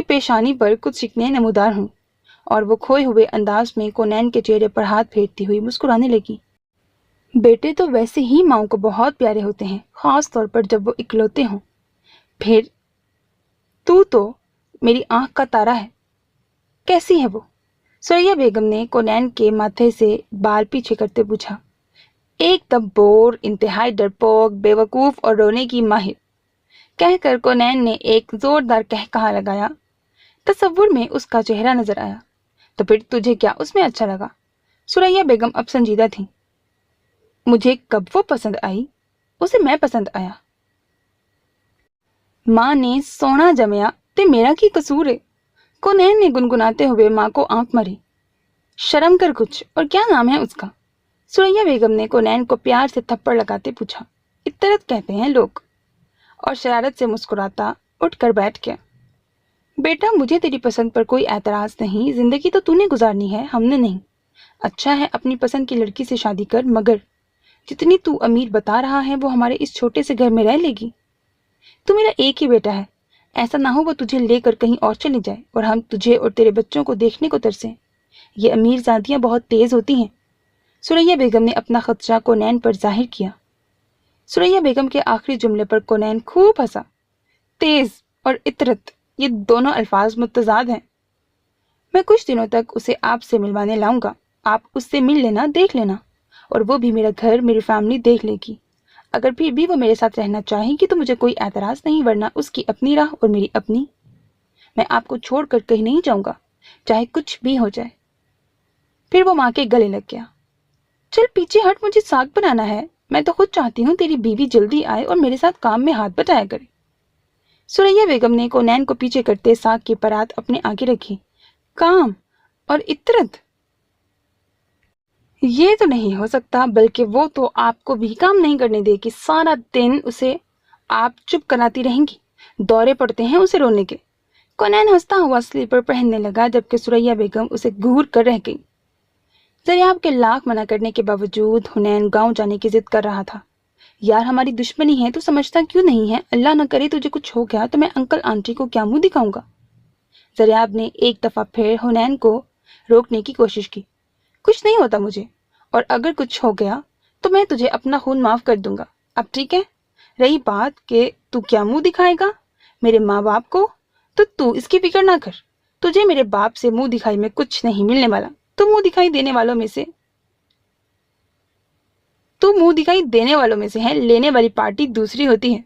पेशानी पर कुछ शिकने नमूदार हुई और वो खोए हुए अंदाज में कोनैन के चेहरे पर हाथ फेरती हुई मुस्कुराने लगी। बेटे तो वैसे ही माँ को बहुत प्यारे होते हैं, खास तौर पर जब वो इकलौते हों। फिर तू तो मेरी आंख का तारा है। कैसी है वो? सुरैया बेगम ने कोनैन के माथे से बाल पीछे करते पूछा। एकदम बोर, इंतहाई डरपोक, बेवकूफ और रोने की माहिर, कहकर कोनैन ने एक जोरदार कहकहा लगाया। तसव्वुर में उसका चेहरा नजर आया। तो फिर तुझे क्या उसमें अच्छा लगा? सुरैया बेगम अब संजीदा थी। मुझे कब वो पसंद आई? उसे मैं पसंद आया। माँ ने सोना जमया ते मेरा की कसूर है। कोनैन ने गुनगुनाते हुए माँ को आंख मारी। शर्म कर कुछ, और क्या नाम है उसका? सुरैया बेगम ने कोनैन को प्यार से थप्पड़ लगाते पूछा। इतरत कहते हैं लोग। और शरारत से मुस्कुराता उठकर बैठ गया। बेटा, मुझे तेरी पसंद पर कोई एतराज नहीं, जिंदगी तो तूने गुजारनी है, हमने नहीं। अच्छा है अपनी पसंद की लड़की से शादी कर, मगर जितनी तू अमीर बता रहा है वो हमारे इस छोटे से घर में रह लेगी? तू मेरा एक ही बेटा है, ऐसा ना हो वो तुझे लेकर कहीं और चली जाए और हम तुझे और तेरे बच्चों को देखने को तरसें। ये अमीर जातियां बहुत तेज होती हैं। सुरैया बेगम ने अपना खदशा कोनैन पर जाहिर किया। सुरैया बेगम के आखिरी जुमले पर कोनैन खूब हंसा। तेज और इतरत, ये दोनों अल्फाज मुतजाद हैं। मैं कुछ दिनों तक उसे आपसे मिलवाने लाऊंगा, आप उससे मिल लेना, देख लेना, और वो भी मेरा घर, मेरी फैमिली देख लेगी। अगर फिर भी वो मेरे साथ रहना चाहेगी तो मुझे कोई एतराज नहीं, वरना उसकी अपनी राह और मेरी अपनी। मैं आपको छोड़कर कहीं नहीं जाऊंगा, चाहे कुछ भी हो जाए। फिर वो माँ के गले लग गया। चल पीछे हट, मुझे साग बनाना है। मैं तो खुद चाहती हूँ तेरी बीवी जल्दी आए और मेरे साथ काम में हाथ बटाया करे। सुरैया बेगम ने हुनैन को पीछे करते साग की परात अपने आगे रखी। काम और इतरत, ये तो नहीं हो सकता, बल्कि वो तो आपको भी काम नहीं करने देगी। सारा दिन उसे आप चुप कराती रहेंगी। दौरे पड़ते हैं उसे रोने के। हुनैन हंसता हुआ स्लीपर पहनने लगा, जबकि सुरैया बेगम उसे घूर कर रह गई। ज़रियाब के लाख मना करने के बावजूद हुनैन गांव जाने की जिद कर रहा था। यार हमारी दुश्मनी है तो समझता क्यों नहीं है? अल्लाह न करे तुझे कुछ हो गया तो मैं अंकल आंटी को क्या मुंह दिखाऊंगा? ज़रियाब ने एक दफा फिर हुनैन को रोकने की कोशिश की। कुछ नहीं होता मुझे, और अगर कुछ हो गया तो मैं तुझे अपना खून माफ कर दूंगा। अब ठीक है? रही बात कि तू क्या मुंह दिखाएगा मेरे माँ बाप को, तो तू इसकी फिक्र ना कर। तुझे मेरे बाप से मुंह दिखाई में कुछ नहीं मिलने वाला। तू मुंह दिखाई देने वालों में से है, लेने वाली पार्टी दूसरी होती है।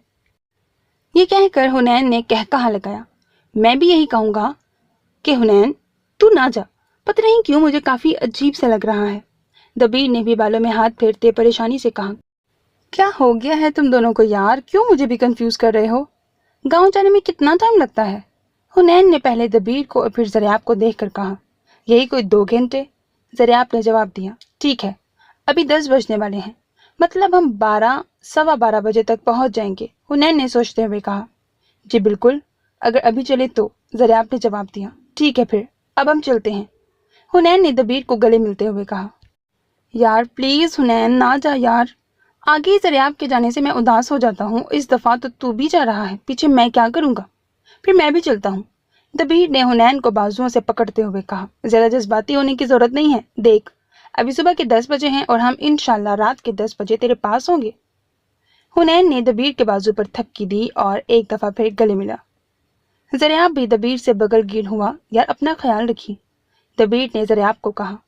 ये कहकर हुनैन ने कहकहा लगाया। मैं भी यही कहूंगा कि हुनैन तू ना जा। पता नहीं क्यों मुझे काफी अजीब सा लग रहा है। दबीर ने भी बालों में हाथ फेरते परेशानी से कहा। क्या हो गया है तुम दोनों को यार? क्यों मुझे भी कंफ्यूज कर रहे हो? गांव जाने में कितना टाइम लगता है? हुनैन ने पहले दबीर को और फिर ज़रियाब को देखकर कहा। यही कोई 2 घंटे। ज़रियाब ने जवाब दिया। ठीक है, अभी 10 बजने वाले हैं, मतलब हम 12 सवा 12 बजे तक पहुंच जाएंगे। हुनैन ने सोचते हुए कहा। जी बिल्कुल, अगर अभी चले तो, ज़रियाब ने जवाब दिया। ठीक है फिर, अब हम चलते हैं। हुनैन ने दबीर को गले मिलते हुए कहा। यार प्लीज हुनैन ना जा यार। आगे ज़रियाब के जाने से मैं उदास हो जाता हूँ। इस दफा तो तू भी जा रहा है, पीछे मैं क्या करूंगा? फिर मैं भी चलता हूँ। दबीर ने हुनैन को बाजुओं से पकड़ते हुए कहा। ज्यादा जज्बाती होने की जरूरत नहीं है। देख, अभी सुबह के 10 बजे हैं और हम इंशाल्लाह रात के 10 बजे तेरे पास होंगे। हुनैन ने दबीर के बाजू पर थपकी दी और एक दफा फिर गले मिला। ज़रियाब भी दबीर से बगल गिर हुआ। यार अपना ख्याल रखी, दबीर ने ज़रियाब को कहा।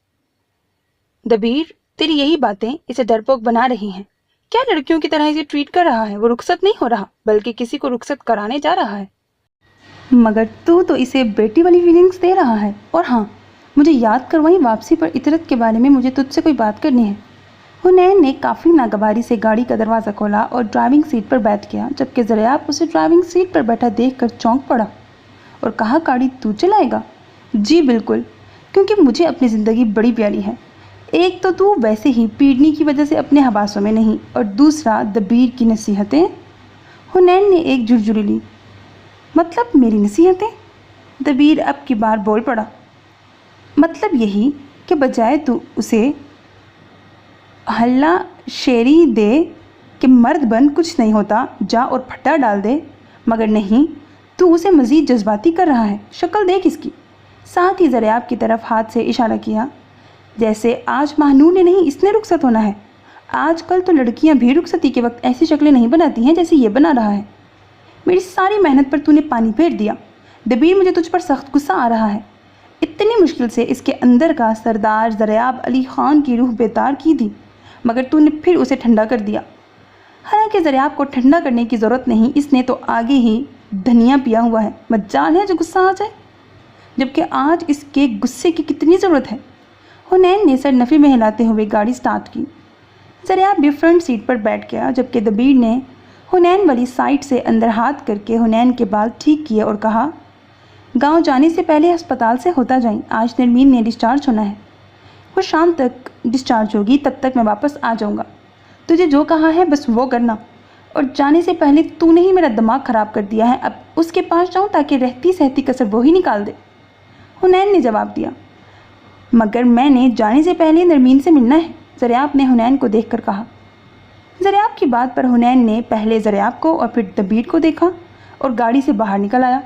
दबीर, तेरी यही बातें इसे डरपोक बना रही हैं। क्या लड़कियों की तरह इसे ट्रीट कर रहा है? वो रुखसत नहीं हो रहा, बल्कि किसी को रुखसत कराने जा रहा है। मगर तू तो इसे बेटी वाली फीलिंग्स दे रहा है। और हाँ, मुझे याद करवाई वापसी पर इतरत के बारे में, मुझे तुझसे कोई बात करनी है। हुनैन ने काफ़ी नागवारी से गाड़ी का दरवाज़ा खोला और ड्राइविंग सीट पर बैठ गया, जबकि ज़रियाब उसे ड्राइविंग सीट पर बैठा देखकर चौंक पड़ा और कहा। गाड़ी तू चलाएगा? जी बिल्कुल, क्योंकि मुझे अपनी ज़िंदगी बड़ी प्यारी है। एक तो तू वैसे ही पीड़नी की वजह से अपने हवासों में नहीं, और दूसरा दबीर की नसीहतें। हुनैन ने एक झुरझुरी ली। मतलब मेरी नसीहतें? दबीर अब की बार बोल पड़ा। मतलब यही कि बजाय तू उसे हल्ला शेरी दे कि मर्द बन, कुछ नहीं होता, जा और फट्टा डाल दे, मगर नहीं, तू उसे मज़ीद जज्बाती कर रहा है। शक्ल देख इसकी। साथ ही ज़रियाब की तरफ हाथ से इशारा किया, जैसे आज महानूर ने नहीं, इसने रुखसत होना है। आजकल तो लड़कियां भी रुखसती के वक्त ऐसी शक्लें नहीं बनाती हैं जैसे ये बना रहा है। मेरी सारी मेहनत पर तूने पानी फेर दिया। दबीर, मुझे तुझ पर सख्त गुस्सा आ रहा है। इतनी मुश्किल से इसके अंदर का सरदार ज़रियाब अली ख़ान की रूह बेतार की थी, मगर तूने फिर उसे ठंडा कर दिया। हालांकि ज़रियाब को ठंडा करने की ज़रूरत नहीं, इसने तो आगे ही धनिया पिया हुआ है। मजाल है जो गुस्सा आ जाए, जबकि आज इसके गुस्से की कितनी ज़रूरत है। हुनैन ने सर नफ़ी में हिलाते हुए गाड़ी स्टार्ट की। ज़रियाब भी फ्रंट सीट पर बैठ गया, जबकि दबीर ने हुनैन वाली साइड से अंदर हाथ करके हुनैन के बाल ठीक किए और कहा। गांव जाने से पहले अस्पताल से होता जाएं। आज नरमीन ने डिस्चार्ज होना है। वो शाम तक डिस्चार्ज होगी, तब तक मैं वापस आ जाऊंगा। तुझे जो कहा है बस वो करना। और जाने से पहले तूने ही मेरा दिमाग ख़राब कर दिया है। अब उसके पास जाऊँ ताकि रहती सहती कसर वो ही निकाल दे। हुनैन ने जवाब दिया। मगर मैंने जाने से पहले नरमीन से मिलना है, ज़रियाब ने हुनैन को देखकर कहा। ज़रियाब की बात पर हुनैन ने पहले ज़रियाब को और फिर दबीर को देखा और गाड़ी से बाहर निकल आया।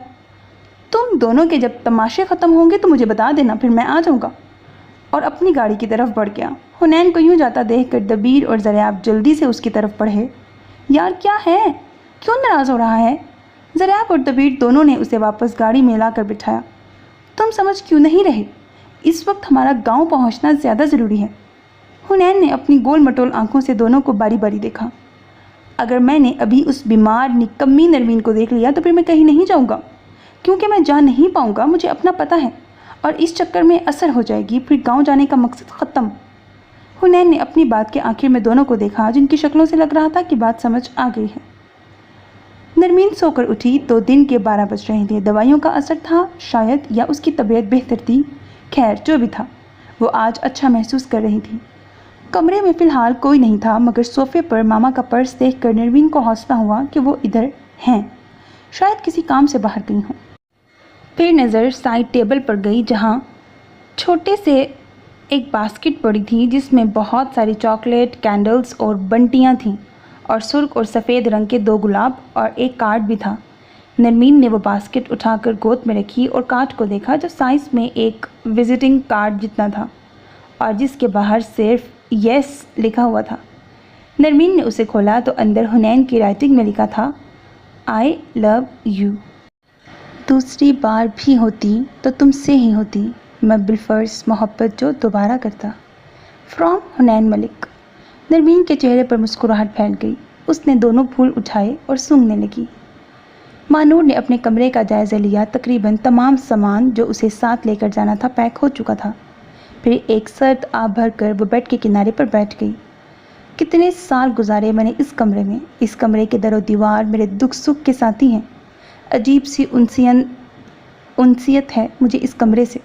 तुम दोनों के जब तमाशे ख़त्म होंगे तो मुझे बता देना, फिर मैं आ जाऊँगा। और अपनी गाड़ी की तरफ बढ़ गया। हुनैन को यूँ जाता देखकर दबीर और ज़रियाब जल्दी से उसकी तरफ बढ़े। यार क्या है, क्यों नाराज़ हो रहा है? ज़रियाब और दबीर दोनों ने उसे वापस गाड़ी में लाकर बिठाया। तुम समझ क्यों नहीं रहे? इस वक्त हमारा गांव पहुंचना ज़्यादा ज़रूरी है। हुनैन ने अपनी गोल मटोल आंखों से दोनों को बारी बारी देखा। अगर मैंने अभी उस बीमार निकम्मी नरमीन को देख लिया तो फिर मैं कहीं नहीं जाऊंगा, क्योंकि मैं जा नहीं पाऊंगा। मुझे अपना पता है, और इस चक्कर में असर हो जाएगी, फिर गांव जाने का मकसद ख़त्म। हुनैन ने अपनी बात के आखिर में दोनों को देखा, जिनकी शक्लों से लग रहा था कि बात समझ आ गई है। नरमीन सोकर उठी तो दिन के 12 बज रहे थे। दवाइयों का असर था शायद, या उसकी तबीयत बेहतर थी। खैर जो भी था, वो आज अच्छा महसूस कर रही थी। कमरे में फ़िलहाल कोई नहीं था, मगर सोफ़े पर मामा का पर्स देखकर नरमीन को हौसला हुआ कि वो इधर हैं, शायद किसी काम से बाहर गई हों। फिर नज़र साइड टेबल पर गई, जहाँ छोटे से एक बास्केट पड़ी थी जिसमें बहुत सारी चॉकलेट, कैंडल्स और बंटियाँ थीं, और सुर्ख और सफ़ेद रंग के 2 गुलाब और एक कार्ड भी था। नरमीन ने वो बास्केट उठाकर गोद में रखी और कार्ड को देखा, जो साइज़ में एक विजिटिंग कार्ड जितना था और जिसके बाहर सिर्फ यस लिखा हुआ था। नरमीन ने उसे खोला तो अंदर हुनैन की राइटिंग में लिखा था, आई लव यू। दूसरी बार भी होती तो तुमसे ही होती, मैं बिलफर्स मोहब्बत जो दोबारा करता। फ्रॉम हुनैन मलिक। नरमीन के चेहरे पर मुस्कुराहट फैल गई। उसने दोनों फूल उठाए और सूंघने लगी। मानूर ने अपने कमरे का जायज़ा लिया। तकरीबन तमाम सामान जो उसे साथ लेकर जाना था पैक हो चुका था। फिर एक सर्द आह भर कर वो बेड के किनारे पर बैठ गई। कितने साल गुजारे मैंने इस कमरे में। इस कमरे के दरो दीवार मेरे दुख सुख के साथी हैं। अजीब सी उनसियत है मुझे इस कमरे से।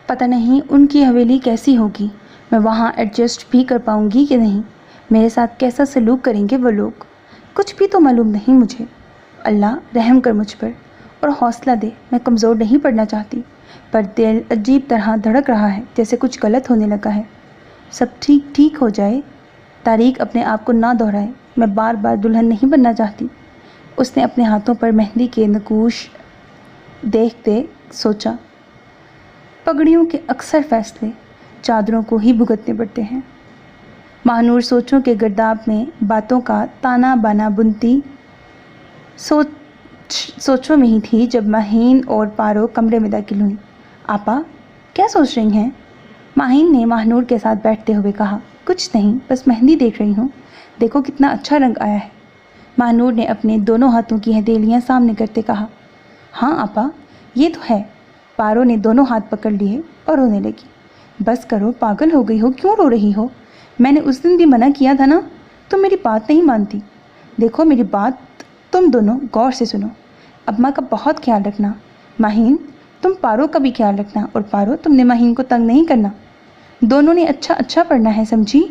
पता नहीं उनकी हवेली कैसी होगी, मैं वहाँ एडजस्ट भी कर पाऊँगी कि नहीं, मेरे साथ कैसा सलूक करेंगे वो लोग, कुछ भी तो मालूम नहीं मुझे। अल्लाह रहम कर मुझ पर और हौसला दे। मैं कमज़ोर नहीं पड़ना चाहती, पर दिल अजीब तरह धड़क रहा है, जैसे कुछ गलत होने लगा है। सब ठीक हो जाए। तारीख अपने आप को ना दोहराए। मैं बार बार दुल्हन नहीं बनना चाहती। उसने अपने हाथों पर मेहंदी के नकूश देखते सोचा, पगड़ियों के अक्सर फैसले चादरों को ही भुगतने पड़ते हैं। महानूर सोचों के गर्दाब में बातों का ताना बाना बुनती सोचों में ही थी जब माहीन और पारो कमरे में दाखिल हुई। आपा क्या सोच रही हैं? माहीन ने महानूर के साथ बैठते हुए कहा। कुछ नहीं, बस मेहंदी देख रही हूँ। देखो कितना अच्छा रंग आया है। महानूर ने अपने दोनों हाथों की हथेलियाँ सामने करते कहा। हाँ आपा, ये तो है। पारो ने दोनों हाथ पकड़ लिए और रोने लगी। बस करो, पागल हो गई हो, क्यों रो रही हो? मैंने उस दिन भी मना किया था ना, तुम मेरी बात नहीं मानती। देखो मेरी बात तुम दोनों गौर से सुनो। अम्मा का बहुत ख्याल रखना। माहीन तुम पारो का भी ख्याल रखना, और पारो तुमने माहीन को तंग नहीं करना। दोनों ने अच्छा पढ़ना है, समझी?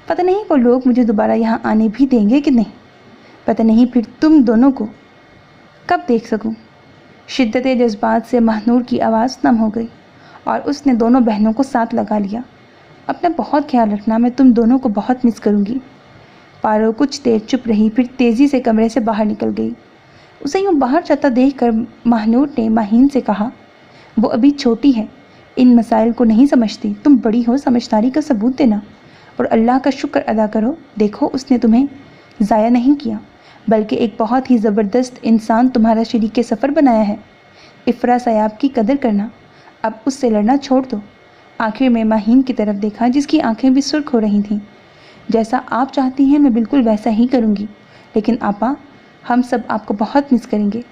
पता नहीं वो लोग मुझे दोबारा यहाँ आने भी देंगे कि नहीं। पता नहीं फिर तुम दोनों को कब देख सकूँ। शिद्दत जज्बात से महानूर की आवाज़ नम हो गई और उसने दोनों बहनों को साथ लगा लिया। अपना बहुत ख्याल रखना, मैं तुम दोनों को बहुत मिस करूँगी। पारो कुछ देर चुप रही, फिर तेज़ी से कमरे से बाहर निकल गई। उसे यूँ बाहर जाता देखकर महानूर ने माहीन से कहा, वो अभी छोटी है, इन मसाइल को नहीं समझती। तुम बड़ी हो, समझदारी का सबूत देना और अल्लाह का शुक्र अदा करो। देखो उसने तुम्हें ज़ाया नहीं किया, बल्कि एक बहुत ही ज़बरदस्त इंसान तुम्हारा शरीके सफ़र बनाया है। इफ़रा सयाब की कदर करना, अब उससे लड़ना छोड़ दो। आखिर में माहीन की तरफ देखा, जिसकी आंखें भी सुर्ख हो रही थीं। जैसा आप चाहती हैं मैं बिल्कुल वैसा ही करूँगी, लेकिन आपा हम सब आपको बहुत मिस करेंगे।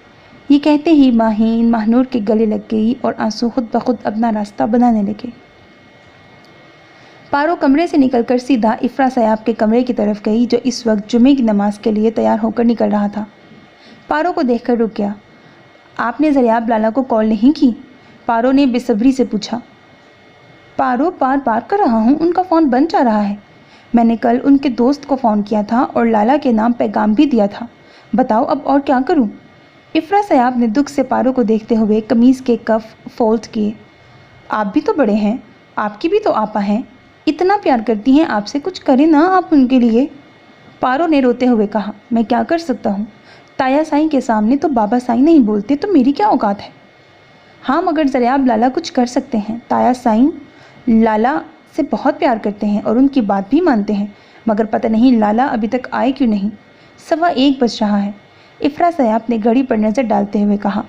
ये कहते ही माहीन महानूर के गले लग गई और आंसू खुद ब खुद अपना रास्ता बनाने लगे। पारो कमरे से निकलकर सीधा इफ़रा सयाब के कमरे की तरफ गई, जो इस वक्त जुमे की नमाज के लिए तैयार होकर निकल रहा था। पारो को देखकर रुक गया। आपने ज़रियाब लाला को कॉल नहीं की? पारो ने बेसब्री से पूछा। पारो बार कर रहा हूँ, उनका फ़ोन बंद जा रहा है। मैंने कल उनके दोस्त को फ़ोन किया था और लाला के नाम पैगाम भी दिया था। बताओ अब और क्या करूँ? इफ़रा सयाब ने दुख से पारो को देखते हुए कमीज़ के कफ फोल्ड किए। आप भी तो बड़े हैं, आपकी भी तो आपा हैं, इतना प्यार करती हैं आपसे, कुछ करें ना आप उनके लिए। पारो ने रोते हुए कहा, मैं क्या कर सकता हूँ? ताया साईं के सामने तो बाबा साईं नहीं बोलते, तो मेरी क्या औकात है? हाँ मगर ज़रियाब लाला कुछ कर सकते हैं। ताया साईं लाला से बहुत प्यार करते हैं और उनकी बात भी मानते हैं, मगर पता नहीं लाला अभी तक आए क्यों नहीं। 1:15 बज रहा है। इफ़रा सयाब ने घड़ी पर नज़र डालते हुए कहा,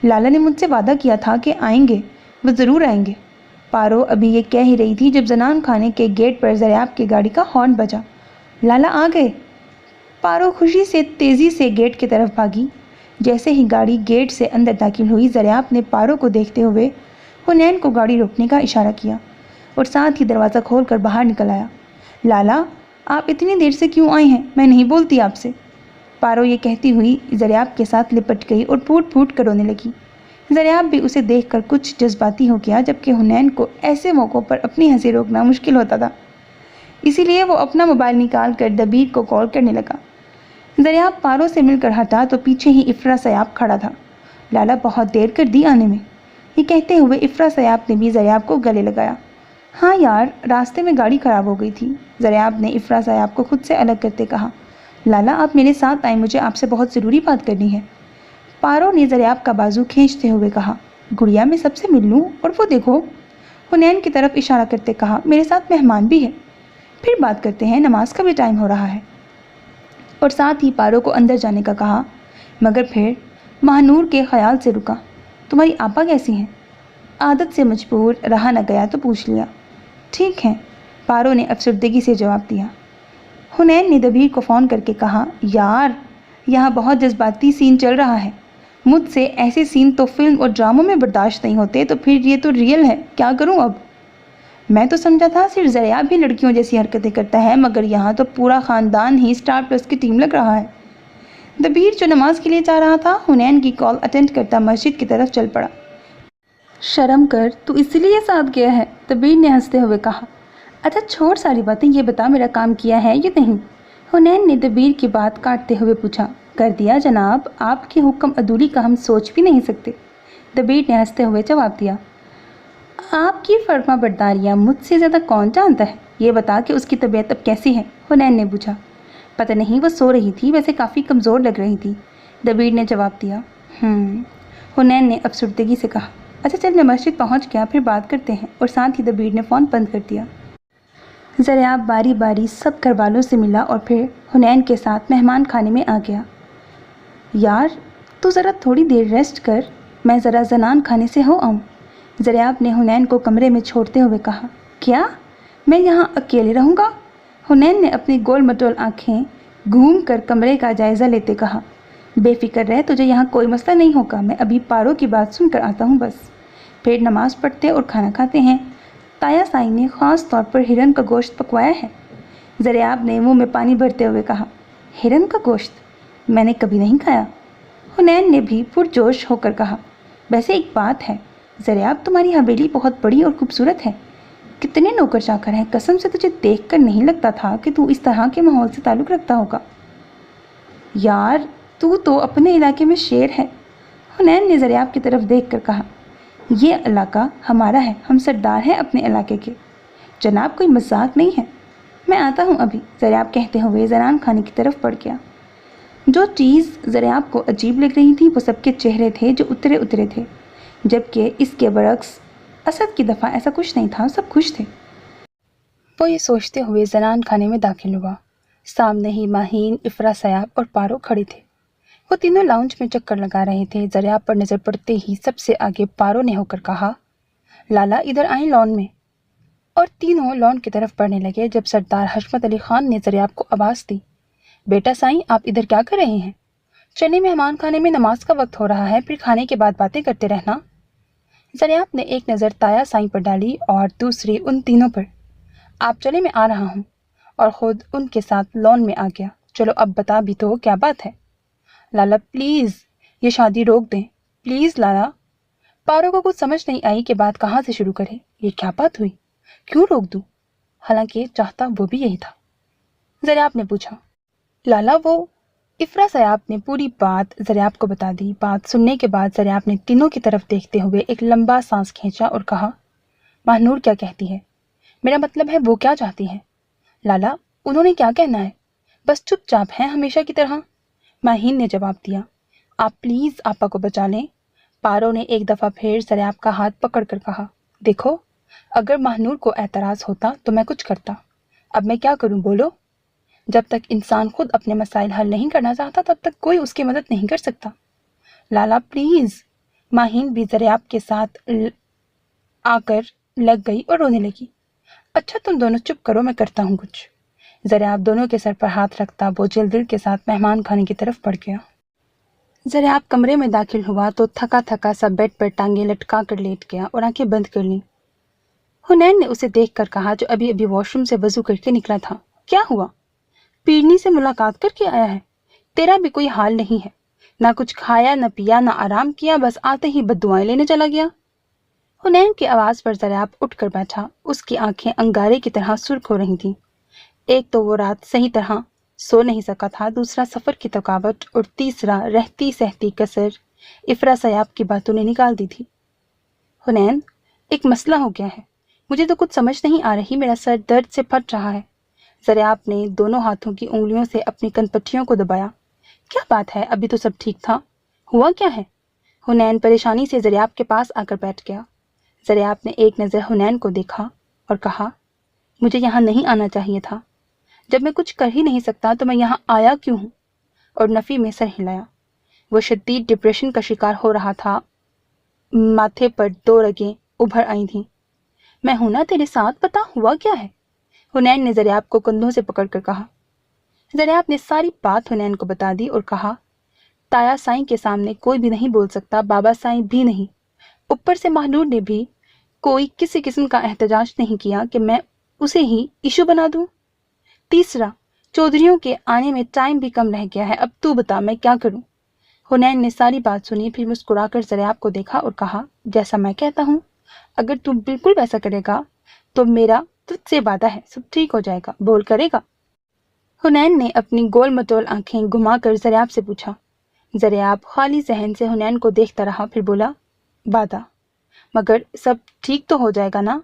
लाला ने मुझसे वादा किया था कि आएंगे, वो ज़रूर आएंगे। पारो अभी ये कह ही रही थी जब जनान खाने के गेट पर ज़रियाब की गाड़ी का हॉर्न बजा। लाला आ गए। पारो खुशी से तेज़ी से गेट की तरफ भागी। जैसे ही गाड़ी गेट से अंदर दाखिल हुई, ज़रियाब ने पारो को देखते हुए हुनैन को गाड़ी रोकने का इशारा किया। اور ساتھ ہی دروازہ کھول کر باہر نکل آیا۔ لالا، آپ اتنی دیر سے کیوں آئے ہیں؟ میں نہیں بولتی آپ سے۔ پارو یہ کہتی ہوئی زریاب کے ساتھ لپٹ گئی اور پھوٹ پھوٹ کر رونے لگی۔ زریاب بھی اسے دیکھ کر کچھ جذباتی ہو گیا، جبکہ حنین کو ایسے موقعوں پر اپنی ہنسی روکنا مشکل ہوتا تھا، اسی لیے وہ اپنا موبائل نکال کر دبیر کو کال کرنے لگا۔ زریاب پارو سے مل کر ہٹا تو پیچھے ہی افرا سیاب کھڑا تھا۔ لالا، بہت دیر کر دی آنے میں، یہ کہتے ہوئے افرا سیاب نے بھی زریاب کو گلے لگایا۔ ہاں یار، راستے میں گاڑی خراب ہو گئی تھی، زریاب نے افرا سیاب کو خود سے الگ کرتے کہا۔ لالا، آپ میرے ساتھ آئیں، مجھے آپ سے بہت ضروری بات کرنی ہے۔ پارو نے زریاب کا بازو کھینچتے ہوئے کہا۔ گڑیا، میں سب سے مل لوں؟ اور وہ دیکھو، حنین کی طرف اشارہ کرتے کہا، میرے ساتھ مہمان بھی ہے، پھر بات کرتے ہیں، نماز کا بھی ٹائم ہو رہا ہے۔ اور ساتھ ہی پارو کو اندر جانے کا کہا، مگر پھر مہنور کے خیال سے رکا۔ تمہاری آپا کیسی ہیں؟ عادت سے مجبور رہا نہ گیا تو پوچھ لیا۔ ٹھیک ہے، پارو نے افسردگی سے جواب دیا۔ حنین نے دبیر کو فون کر کے کہا، یار یہاں بہت جذباتی سین چل رہا ہے، مجھ سے ایسے سین تو فلم اور ڈراموں میں برداشت نہیں ہوتے، تو پھر یہ تو ریئل ہے، کیا کروں اب؟ میں تو سمجھا تھا صرف زریاب بھی لڑکیوں جیسی حرکتیں کرتا ہے، مگر یہاں تو پورا خاندان ہی اسٹار پلس کی ٹیم لگ رہا ہے۔ دبیر جو نماز کے لیے جا رہا تھا، حنین کی کال اٹینڈ کرتا مسجد کی طرف چل پڑا۔ شرم کر، تو اسی لیے ساتھ گیا ہے، دبیر نے ہنستے ہوئے کہا۔ اچھا چھوڑ ساری باتیں، یہ بتا میرا کام کیا ہے یا نہیں؟ حنین نے دبیر کی بات کاٹتے ہوئے پوچھا۔ کر دیا جناب، آپ کے حکم عدولی کا ہم سوچ بھی نہیں سکتے، دبیر نے ہنستے ہوئے جواب دیا۔ آپ کی فرما برداریاں مجھ سے زیادہ کون جانتا ہے؟ یہ بتا کہ اس کی طبیعت اب کیسی ہے؟ حنین نے پوچھا۔ پتہ نہیں، وہ سو رہی تھی، ویسے کافی کمزور لگ رہی تھی، دبیر نے جواب دیا۔ حنین نے افسردگی سے کہا۔ اچھا چل، میں مسجد پہنچ گیا، پھر بات کرتے ہیں، اور ساتھ ہی دبیر نے فون بند کر دیا۔ زریاب باری باری سب گھر والوں سے ملا اور پھر حنین کے ساتھ مہمان خانے میں آ گیا۔ یار تو ذرا تھوڑی دیر ریسٹ کر، میں ذرا زنان خانے سے ہو آؤں، زریاب نے حنین کو کمرے میں چھوڑتے ہوئے کہا۔ کیا میں یہاں اکیلے رہوں گا؟ حنین نے اپنی گول مٹول آنکھیں گھوم کر کمرے کا جائزہ لیتے کہا۔ بے فکر رہ، تجھے یہاں کوئی مسئلہ نہیں ہوگا، میں ابھی پارو کی بات سن کر آتا ہوں بس، پھر نماز پڑھتے اور کھانا کھاتے ہیں، تایا سائی نے خاص طور پر ہرن کا گوشت پکوایا ہے، زریاب نے منہ میں پانی بھرتے ہوئے کہا۔ ہرن کا گوشت میں نے کبھی نہیں کھایا، حنین نے بھی پرجوش ہو کر کہا۔ ویسے ایک بات ہے زریاب، تمہاری حویلی بہت بڑی اور خوبصورت ہے، کتنے نوکر چاکر ہیں، قسم سے تجھے دیکھ کر نہیں لگتا تھا کہ تو اس طرح کے ماحول سے تعلق رکھتا ہوگا۔ یار تو اپنے علاقے میں شیر ہے، حنین نے زریاب کی طرف دیکھ کر کہا۔ یہ علاقہ ہمارا ہے، ہم سردار ہیں اپنے علاقے کے، جناب کوئی مذاق نہیں ہے، میں آتا ہوں ابھی، زریاب کہتے ہوئے زنان خانے کی طرف بڑھ گیا۔ جو چیز زریاب کو عجیب لگ رہی تھی وہ سب کے چہرے تھے جو اترے اترے تھے، جبکہ اس کے برعکس اسد کی دفعہ ایسا کچھ نہیں تھا، سب خوش تھے۔ وہ یہ سوچتے ہوئے زنان خانے میں داخل ہوا۔ سامنے ہی ماہین، افرا سیاب اور پارو کھڑے تھے، وہ تینوں لاؤنج میں چکر لگا رہے تھے۔ زریاب پر نظر پڑتے ہی سب سے آگے پارو نے ہو کر کہا، لالا ادھر آئیں لان میں، اور تینوں لان کی طرف بڑھنے لگے جب سردار حشمت علی خان نے زریاب کو آواز دی، بیٹا سائیں آپ ادھر کیا کر رہے ہیں؟ چلے مہمان خانے میں نماز کا وقت ہو رہا ہے، پھر کھانے کے بعد باتیں کرتے رہنا۔ زریاب نے ایک نظر تایا سائیں پر ڈالی اور دوسری ان تینوں پر۔ آپ چلے، میں آ رہا ہوں، اور خود ان کے ساتھ لان میں آ گیا۔ چلو اب بتا بھی تو کیا بات ہے؟ لالا پلیز یہ شادی روک دیں، پلیز لالا۔ پارو کو کچھ سمجھ نہیں آئی کہ بات کہاں سے شروع کرے، یہ کیا بات ہوئی، کیوں روک دوں؟ حالانکہ چاہتا وہ بھی یہی تھا۔ زریاب نے پوچھا، لالا وہ؟ افرا سیاب نے پوری بات زریاب کو بتا دی۔ بات سننے کے بعد زریاب نے تینوں کی طرف دیکھتے ہوئے ایک لمبا سانس کھینچا اور کہا، مہنور کیا کہتی ہے؟ میرا مطلب ہے وہ کیا چاہتی ہے؟ لالا انہوں نے کیا کہنا ہے، بس چپ چاپ ہیں ہمیشہ کی طرح، ماہین نے جواب دیا۔ آپ پلیز آپا کو بچا لیں، پارو نے ایک دفعہ پھر زریاب کا ہاتھ پکڑ کر کہا۔ دیکھو اگر مہنور کو اعتراض ہوتا تو میں کچھ کرتا، اب میں کیا کروں بولو؟ جب تک انسان خود اپنے مسائل حل نہیں کرنا چاہتا تب تک کوئی اس کی مدد نہیں کر سکتا۔ لالا پلیز، ماہین بھی زریاب کے ساتھ آ کر لگ گئی اور رونے لگی۔ اچھا تم دونوں چپ کرو، میں کرتا ہوں کچھ۔ زریاب دونوں کے سر پر ہاتھ رکھتا بوجھل دل کے ساتھ مہمان خانے کی طرف بڑھ گیا۔ زریاب کمرے میں داخل ہوا تو تھکا تھکا سا بیڈ پر ٹانگیں لٹکا کر لیٹ گیا اور آنکھیں بند کر لیں۔ हुनैन ने उसे देखकर कहा, जो अभी अभी वॉशरूम से वजू करके निकला था। क्या हुआ? पीरनी से मुलाकात करके आया है? तेरा भी कोई हाल नहीं है, ना कुछ खाया, ना पिया, ना आराम किया, बस आते ही बद्दुआएं लेने चला गया। हुनैन की आवाज पर ज़रियाब उठकर बैठा। उसकी आंखें अंगारे की तरह सुर्ख हो रही थीं। एक तो वो रात सही तरह सो नहीं सका था, दूसरा सफर की थकावट, और तीसरा रहती सहती कसर इफरा सयाब की बातों ने निकाल दी थी। हुनैन, एक मसला हो गया है, मुझे तो कुछ समझ नहीं आ रही, मेरा सर दर्द से फट रहा है। ज़रियाब ने दोनों हाथों की उंगलियों से अपनी कनपट्टियों को दबाया। क्या बात है, अभी तो सब ठीक था, हुआ क्या है? हुनैन परेशानी से ज़रियाब के पास आकर बैठ गया। ज़रियाब ने एक नज़र हुनैन को देखा और कहा, मुझे यहाँ नहीं आना चाहिए था। जब मैं कुछ कर ही नहीं सकता तो मैं यहाँ आया क्यों हूँ? और नफ़ी में सर हिलाया। वो शदीद डिप्रेशन का शिकार हो रहा था। माथे पर 2 रगें उभर आई थीं। मैं हूं ना तेरे साथ, पता हुआ क्या है? हुनैन ने ज़रियाब को कंधों से पकड़कर कहा। ज़रियाब ने सारी बात हुनैन को बता दी और कहा, ताया साईं के सामने कोई भी नहीं बोल सकता, बाबा साईं भी नहीं, ऊपर से महानूर ने भी कोई किसी किस्म का एहतजाज नहीं किया कि मैं उसे ही इशू बना दूं। तीसरा, चौधरियों के आने में टाइम भी कम रह गया है, अब तू बता मैं क्या करूं? हुनैन ने सारी बात सुनी, फिर मुस्कुराकर ज़रियाब को देखा और कहा, जैसा मैं कहता हूँ, अगर तू बिल्कुल वैसा करेगा तो मेरा तुझसे वादा है, सब ठीक हो जाएगा। बोल, करेगा? हुनैन ने अपनी गोल मटोल आंखें घुमाकर ज़रियाब से पूछा। ज़रियाब खाली जहन से हुनैन को देखता रहा, फिर बोला, वादा, मगर सब ठीक तो हो जाएगा ना?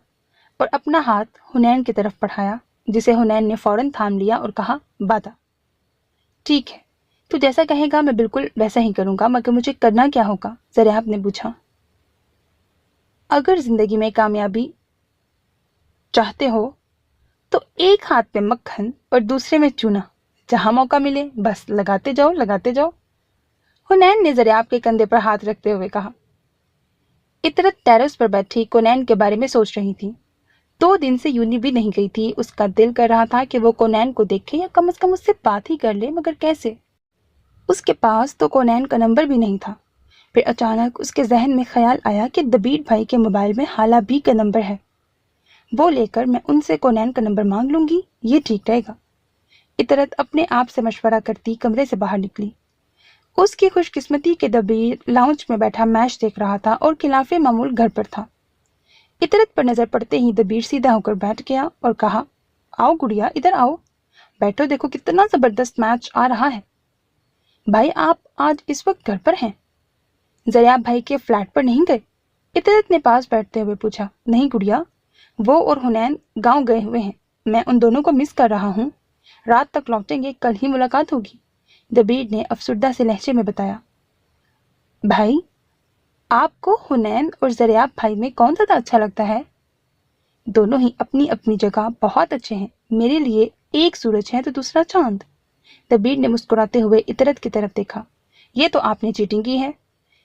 और अपना हाथ हुनैन की तरफ बढ़ाया, जिसे हुनैन ने फौरन थाम लिया और कहा, वादा। ठीक है, तू जैसा कहेगा मैं बिल्कुल वैसा ही करूंगा, मगर मुझे करना क्या होगा? ज़रियाब ने पूछा। अगर जिंदगी में कामयाबी चाहते हो तो एक हाथ में मक्खन और दूसरे में चूना, जहां मौका मिले बस लगाते जाओ, लगाते जाओ। हुनैन ने ज़रियाब के कंधे पर हाथ रखते हुए कहा। इतरत टेरेस पर बैठी कोनैन के बारे में सोच रही थी। 2 दिन से यूनी भी नहीं गई थी। उसका दिल कर रहा था कि वो कोनैन को देखे या कम से कम उससे बात ही कर ले, मगर कैसे? उसके पास तो कोनैन का नंबर भी नहीं था। फिर अचानक उसके जहन में ख्याल आया कि दबीर भाई के मोबाइल में हाला भी का नंबर है। वो लेकर मैं उनसे कोनैन का नंबर मांग लूंगी, ये ठीक रहेगा। इतरत अपने आप से मशवरा करती कमरे से बाहर निकली। उसकी खुशकिस्मती के दबीर लाउंज में बैठा मैच देख रहा था और खिलाफे मामूल घर पर था। इतरत पर नजर पड़ते ही दबीर सीधा होकर बैठ गया और कहा, आओ गुड़िया, इधर आओ, बैठो, देखो कितना जबरदस्त मैच आ रहा है। भाई, आप आज इस वक्त घर पर हैं? ज़रियाब भाई के फ्लैट पर नहीं गए? इतरत ने पास बैठते हुए पूछा। नहीं गुड़िया, वो और हुनैन गांव गए हुए हैं, मैं उन दोनों को मिस कर रहा हूँ। रात तक लौटेंगे, कल ही मुलाकात होगी, दबीर ने अफसुर्दा से लहजे में बताया। भाई, आपको हुनैन और ज़रियाब भाई में कौन ज़्यादा अच्छा लगता है? दोनों ही अपनी अपनी जगह बहुत अच्छे हैं, मेरे लिए एक सूरज है तो दूसरा चांद। दबीर ने मुस्कुराते हुए इतरत की तरफ देखा। ये तो आपने चीटिंग की है,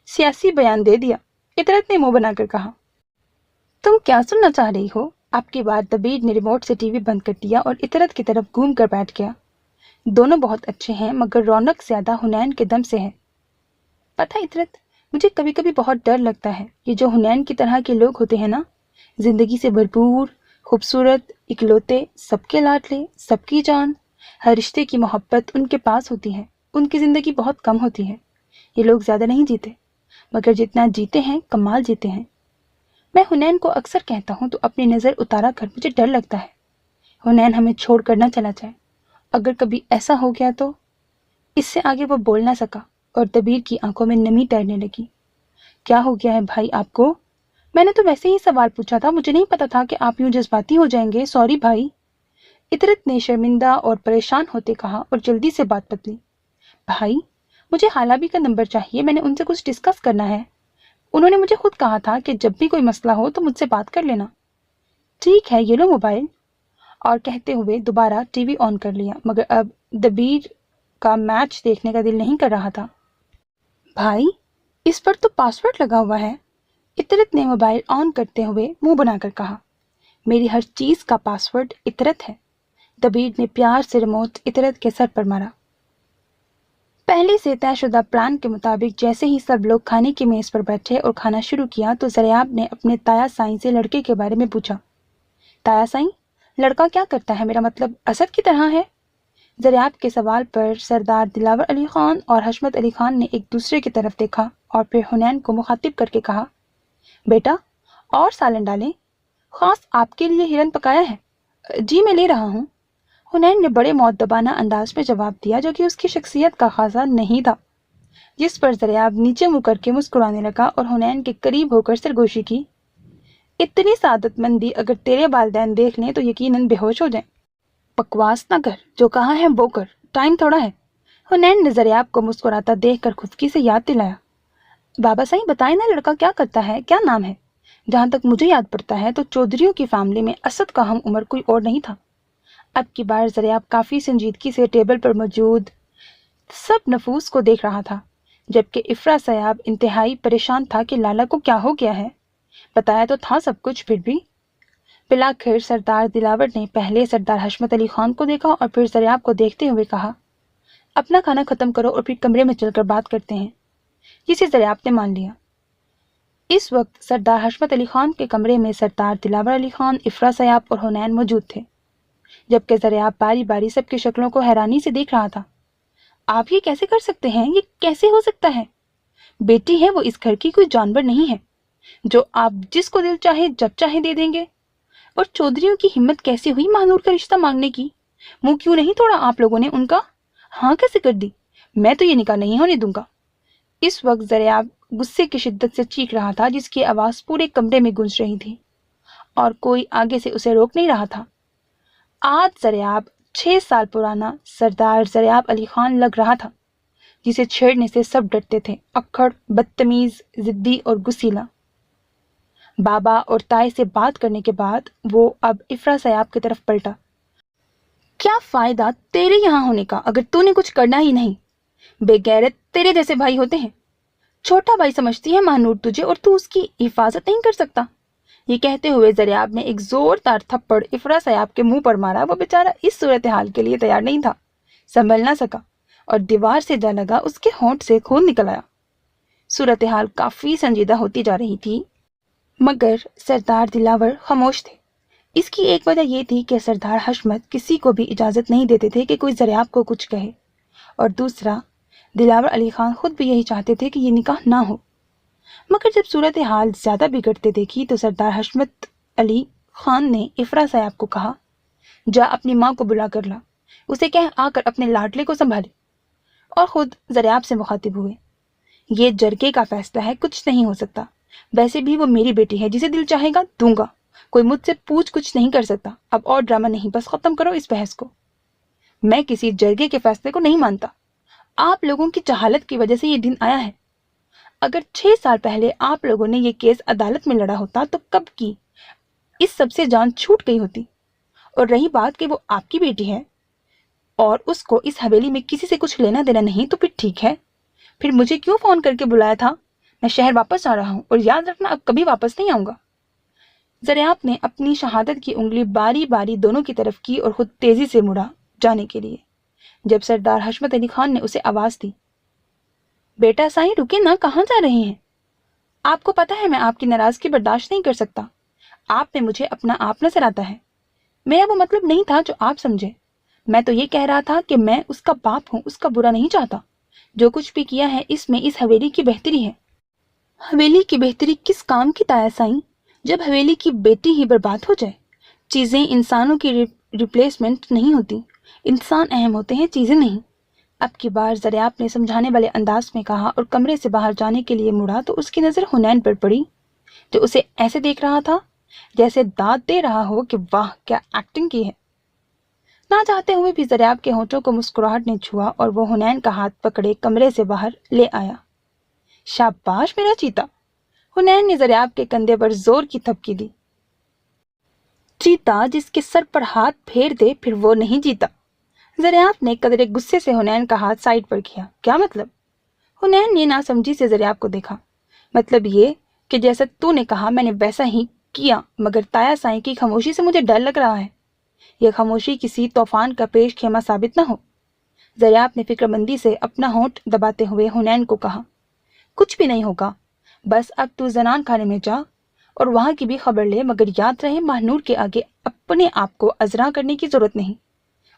सियासी बयान दे दिया, इतरत ने मुंह बनाकर कहा। तुम क्या सुनना चाह रही हो? आपकी बात। दबीर ने रिमोट से टीवी बंद कर दिया और इतरत की तरफ घूम कर बैठ गया। दोनों बहुत अच्छे हैं, मगर रौनक ज्यादा हुनैन के दम से है। पता इतरत, मुझे कभी कभी बहुत डर लगता है। ये जो हुनैन की तरह के लोग होते हैं ना, जिंदगी से भरपूर, खूबसूरत, इकलौते, सबके लाडले, सबकी जान, हर रिश्ते की मोहब्बत उनके पास होती है। उनकी जिंदगी बहुत कम होती है। ये लोग ज्यादा नहीं जीते, मगर जितना जीते हैं कमाल जीते हैं। मैं हुनैन को अक्सर कहता हूँ तो अपनी नज़र उतारा कर मुझे डर लगता है, हुनैन हमें छोड़ कर ना चला जाए। अगर कभी ऐसा हो गया तो। इससे आगे वो बोल ना सका और दबीर की आंखों में नमी तैरने लगी। क्या हो गया है भाई आपको? मैंने तो वैसे ही सवाल पूछा था, मुझे नहीं पता था कि आप यूं जज्बाती हो जाएंगे, सॉरी भाई। इतरत ने शर्मिंदा और परेशान होते कहा और जल्दी से बात बदली। भाई, मुझे हालाबी का नंबर चाहिए, मैंने उनसे कुछ डिस्कस करना है। उन्होंने मुझे खुद कहा था कि जब भी कोई मसला हो तो मुझसे बात कर लेना। ठीक है, ये लो मोबाइल। और कहते हुए दोबारा टीवी ऑन कर लिया, मगर अब दबीर का मैच देखने का दिल नहीं कर रहा था। भाई, इस पर तो पासवर्ड लगा हुआ है। इतरत ने मोबाइल ऑन करते हुए मुंह बनाकर कहा। मेरी हर चीज का पासवर्ड इतरत है। दबीर ने प्यार से रिमोट इतरत के सर पर मारा। पहले से तयशुदा प्लान के मुताबिक जैसे ही सब लोग खाने की मेज पर बैठे और खाना शुरू किया तो ज़रियाब ने अपने ताया साईं से लड़के के बारे में पूछा। ताया साईं, लड़का क्या करता है, मेरा मतलब असद की तरह है? ज़रियाब के सवाल पर सरदार दिलावर अली खान और हशमत अली खान ने एक दूसरे की तरफ देखा और फिर हुनैन को मुखातिब करके कहा, बेटा और सालन डालें, खास आपके लिए हिरन पकाया है। जी मैं ले रहा हूँ। हुनैन ने बड़े मौद्दबाना अंदाज में जवाब दिया, जो कि उसकी शख्सियत का खासा नहीं था। जिस पर ज़रियाब नीचे मुँह करके मुस्कुराने लगा और हुनैन के करीब होकर सरगोशी की, इतनी सादतमंदी अगर तेरे वालिदैन देख लें तो यकीनन बेहोश हो जाएं। बकवास ना कर, जो कहा है वो कर, टाइम थोड़ा है। हुनैन ने ज़रियाब को मुस्कुराता देखकर खुफकी से याद दिलाया, बाबा साईं बताए ना लड़का क्या करता है, क्या नाम है? जहाँ तक मुझे याद पड़ता है तो चौधरियों की फैमिली में असद का हम उम्र कोई और नहीं था। अब की बार ज़रियाब काफ़ी संजीदगी से टेबल पर मौजूद सब नफूस को देख रहा था, जबकि इफ्रा सयाब इंतहाई परेशान था कि लाला को क्या हो गया है। बताया तो था सब कुछ, फिर भी। बिलाखिर सरदार दिलावर ने पहले सरदार हशमत अली खान को देखा और फिर ज़रियाब को देखते हुए कहा, अपना खाना ख़त्म करो और फिर कमरे में चलकर बात करते हैं, जिसे ज़रियाब ने मान लिया। इस वक्त सरदार हशमत अली खान के कमरे में सरदार दिलावर अली खान, इफ्रा सयाब और हुनैन मौजूद थे, जबकि ज़रियाब बारी बारी सबकी शक्लों को हैरानी से देख रहा था। आप ये कैसे कर सकते हैं? ये कैसे हो सकता है? बेटी है वो, इस घर की कोई जानवर नहीं है जो आप जिसको दिल चाहे जब चाहे दे देंगे। और चौधरियों की हिम्मत कैसे हुई महानूर का रिश्ता मांगने की? मुंह क्यों नहीं तोड़ा आप लोगों ने उनका? हाँ कैसे कर दी? मैं तो ये निकाह नहीं होने दूंगा। इस वक्त ज़रियाब गुस्से की शिद्दत से चीख रहा था, जिसकी आवाज पूरे कमरे में गूंज रही थी और कोई आगे से उसे रोक नहीं रहा था। आज ज़रियाब 6 साल पुराना सरदार ज़रियाब अली खान लग रहा था, जिसे छेड़ने से सब डरते थे। अक्खड़, बदतमीज, जिद्दी और गुस्सीला। बाबा और ताए से बात करने के बाद वो अब इफ्रा सयाब की तरफ पलटा। क्या फायदा तेरे यहाँ होने का अगर तूने कुछ करना ही नहीं? बेगैरत तेरे जैसे भाई होते हैं। छोटा भाई समझती है महानूर तुझे और तू उसकी हिफाजत नहीं कर सकता। ये कहते हुए ज़रियाब ने एक जोरदार थप्पड़ इफ्रा सयाब के मुंह पर मारा। वो बेचारा इस सूरत हाल के लिए तैयार नहीं था, संभल ना सका और दीवार से जा लगा। उसके होंठ से खून निकल आया। सूरत हाल काफी संजीदा होती जा रही थी, मगर सरदार दिलावर खामोश थे। इसकी एक वजह यह थी कि सरदार हशमत किसी को भी इजाजत नहीं देते थे कि कोई ज़रियाब को कुछ कहे, और दूसरा दिलावर अली खान खुद भी यही चाहते थे कि ये निकाह ना हो। मगर जब सूरत हाल ज्यादा बिगड़ते देखी तो सरदार हशमत अली खान ने इफ्रा सयाब को कहा, जा अपनी माँ को बुला कर ला, उसे कह आकर अपने लाडले को संभाले। और खुद ज़रियाब से मुखातिब हुए, ये जरगे का फैसला है, कुछ नहीं हो सकता। वैसे भी वो मेरी बेटी है, जिसे दिल चाहेगा दूंगा, कोई मुझसे पूछ कुछ नहीं कर सकता। अब और ड्रामा नहीं, बस खत्म करो इस बहस को। मैं किसी जरगे के फैसले को नहीं मानता। आप लोगों की जहालत की वजह से ये दिन आया है। अगर 6 साल पहले आप लोगों ने ये केस अदालत में लड़ा होता तो कब की इस सबसे जान छूट गई होती। और रही बात कि वो आपकी बेटी है और उसको इस हवेली में किसी से कुछ लेना देना नहीं, तो फिर ठीक है, फिर मुझे क्यों फोन करके बुलाया था? मैं शहर वापस आ रहा हूँ और याद रखना अब कभी वापस नहीं आऊंगा। ज़रियाब ने अपनी शहादत की उंगली बारी बारी दोनों की तरफ की और खुद तेजी से मुड़ा जाने के लिए, जब सरदार हशमत अली खान ने उसे आवाज दी, बेटा साईं रुके ना, कहाँ जा रहे हैं? आपको पता है मैं आपकी नाराजगी बर्दाश्त नहीं कर सकता। आप में मुझे अपना आप नजर आता है। मेरा वो मतलब नहीं था जो आप समझे। मैं तो ये कह रहा था कि मैं उसका बाप हूँ, उसका बुरा नहीं चाहता। जो कुछ भी किया है इसमें इस हवेली की बेहतरी है। हवेली की बेहतरी किस काम की ताया साईं, जब हवेली की बेटी ही बर्बाद हो जाए? चीजें इंसानों की रिप्लेसमेंट नहीं होती, इंसान अहम होते हैं, चीजें नहीं। अब की बार ज़रियाब ने समझाने वाले अंदाज में कहा और कमरे से बाहर जाने के लिए मुड़ा तो उसकी नजर हुनैन पर पड़ी, जो उसे ऐसे देख रहा था जैसे दाद दे रहा हो कि वाह क्या एक्टिंग की है। ना चाहते हुए भी ज़रियाब के होंठों को मुस्कुराहट ने छुआ और वो हुनैन का हाथ पकड़े कमरे से बाहर ले आया। शाबाश मेरा चीता। हुनैन ने ज़रियाब के कंधे पर जोर की थपकी दी। चीता जिसके सर पर हाथ फेर दे फिर वो नहीं जीता। ज़रियाब ने कदरे गुस्से से हुनैन का हाथ साइड पर किया। क्या मतलब? हुनैन ने नासमझी से ज़रियाब को देखा। मतलब ये कि जैसा तूने कहा मैंने वैसा ही किया, मगर ताया साईं की खामोशी से मुझे डर लग रहा है। यह खामोशी किसी तूफान का पेश खेमा साबित न हो। ज़रियाब ने फिक्रमंदी से अपना होंठ दबाते हुए हुनैन को कहा, कुछ भी नहीं होगा, बस अब तू जनान खाने में जा और वहाँ की भी खबर ले, मगर याद रहे महानूर के आगे अपने आप को अजरा करने की जरूरत नहीं।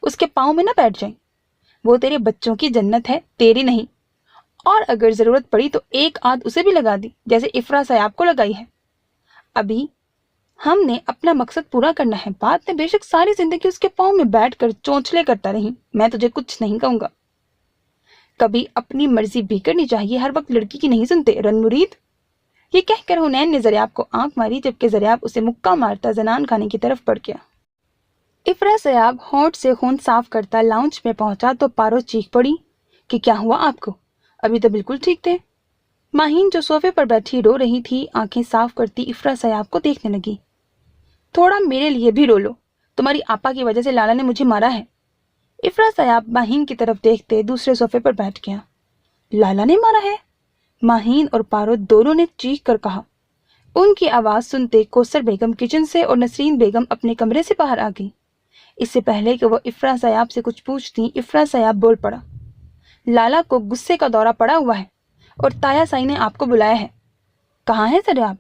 उसके पाँव में ना बैठ जाए। वो तेरे बच्चों की जन्नत है, तेरी नहीं। और अगर जरूरत पड़ी तो एक आध उसे भी लगा दी, जैसे इफ्रा सयाब को लगाई है। अभी हमने अपना मकसद पूरा करना है। बाद में बेशक सारी जिंदगी उसके पाँव में बैठकर चोंचले करता रही, मैं तुझे कुछ नहीं कहूंगा। कभी अपनी मर्जी भी करनी चाहिए, हर वक्त लड़की की नहीं सुनते रन मुरीद। ये कहकर हुनैन ने ज़रियाब को आंख मारी, जबकि ज़रियाब उसे मुक्का मारता जनान खाने की तरफ बढ़ गया। इफ्रा सयाब होंठ से खून साफ करता लाउंज में पहुंचा तो पारो चीख पड़ी कि क्या हुआ आपको? अभी तो बिल्कुल ठीक थे। माहीन जो सोफे पर बैठी रो रही थी, आंखें साफ करती इफ्रा सयाब को देखने लगी। थोड़ा मेरे लिए भी रो लो, तुम्हारी आपा की वजह से लाला ने मुझे मारा है। इफ्रा सयाब माहीन की तरफ देखते दूसरे सोफे पर बैठ गया। लाला ने मारा है? माहीन और पारो दोनों ने चीख कर कहा। उनकी आवाज सुनते कौसर बेगम किचन से और नसरीन बेगम अपने कमरे से बाहर आ गई। इससे पहले कि वो इफ्रा सयाब से कुछ पूछती, इफ्रा सयाब बोल पड़ा। लाला को गुस्से का दौरा पड़ा हुआ है और ताया साई ने आपको बुलाया है। कहाँ है ज़रियाब?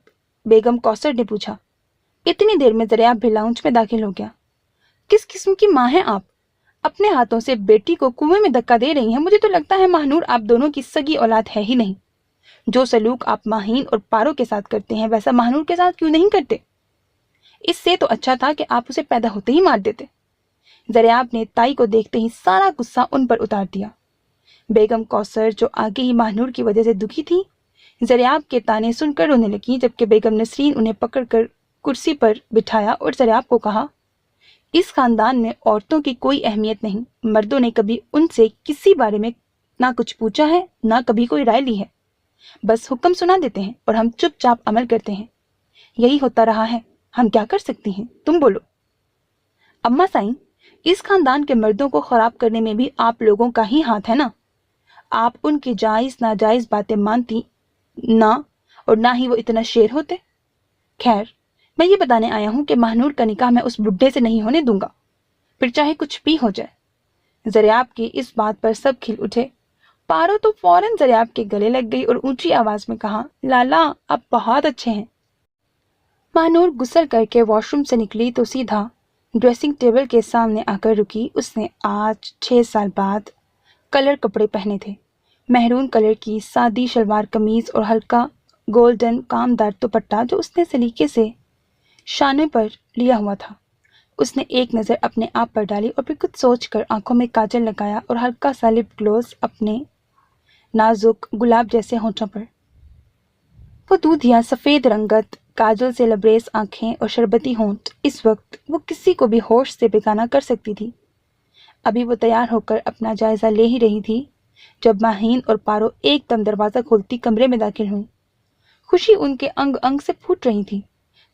बेगम कौसर ने पूछा। इतनी देर में ज़रियाब भी लाउंज में दाखिल हो गया। किस किस्म की माँ हैं आप? अपने हाथों से बेटी को कुएं में धक्का दे रही हैं। मुझे तो लगता है महानूर आप दोनों की सगी औलाद है ही नहीं। जो सलूक आप माहीन और पारो के साथ करते हैं, वैसा महानूर के साथ क्यों नहीं करते? इससे तो अच्छा था कि आप उसे पैदा होते ही मार देते। ज़रियाब ने ताई को देखते ही सारा गुस्सा उन पर उतार दिया। बेगम कौसर, जो आगे ही महानूर की वजह से दुखी थी, ज़रियाब के ताने सुनकर रोने लगी, जबकि बेगम नसरीन उन्हें पकड़कर कुर्सी पर बिठाया और ज़रियाब को कहा, इस खानदान में औरतों की कोई अहमियत नहीं। मर्दों ने कभी उनसे किसी बारे में ना कुछ पूछा है, ना कभी कोई राय ली है। बस हुक्म सुना देते हैं और हम चुपचाप अमल करते हैं। यही होता रहा है। हम क्या कर सकती हैं? तुम बोलो। अम्मा साईं, इस खानदान के मर्दों को खराब करने में भी आप लोगों का ही हाथ है ना। आप उनकी जायज नाजायज बातें मानती ना, और ना ही वो इतना शेर होते। खैर, मैं ये बताने आया हूं कि महानूर का निकाह मैं उस बुड्ढे से नहीं होने दूंगा, फिर चाहे कुछ भी हो जाए। ज़रियाब की इस बात पर सब खिल उठे। पारो तो फौरन ज़रियाब के गले लग गई और ऊंची आवाज में कहा, लाला आप बहुत अच्छे हैं। महानूर गुस्ल करके वॉशरूम से निकली तो सीधा ड्रेसिंग टेबल के सामने आकर रुकी। उसने आज 6 साल बाद कलर कपड़े पहने थे। महरून कलर की सादी शलवार कमीज और हल्का गोल्डन कामदार दुपट्टा जो उसने सलीके से शाने पर लिया हुआ था। उसने एक नज़र अपने आप पर डाली और फिर कुछ सोचकर आंखों में काजल लगाया और हल्का सा लिप ग्लोस अपने नाजुक गुलाब जैसे होठों पर। वो दूधिया सफ़ेद रंगत, काजल से लबरेज आंखें और शरबती होंठ, इस वक्त वो किसी को भी होश से बेगाना कर सकती थी। अभी वो तैयार होकर अपना जायजा ले ही रही थी जब माहीन और पारो एकदम दरवाज़ा खोलती कमरे में दाखिल हुई। खुशी उनके अंग अंग से फूट रही थी।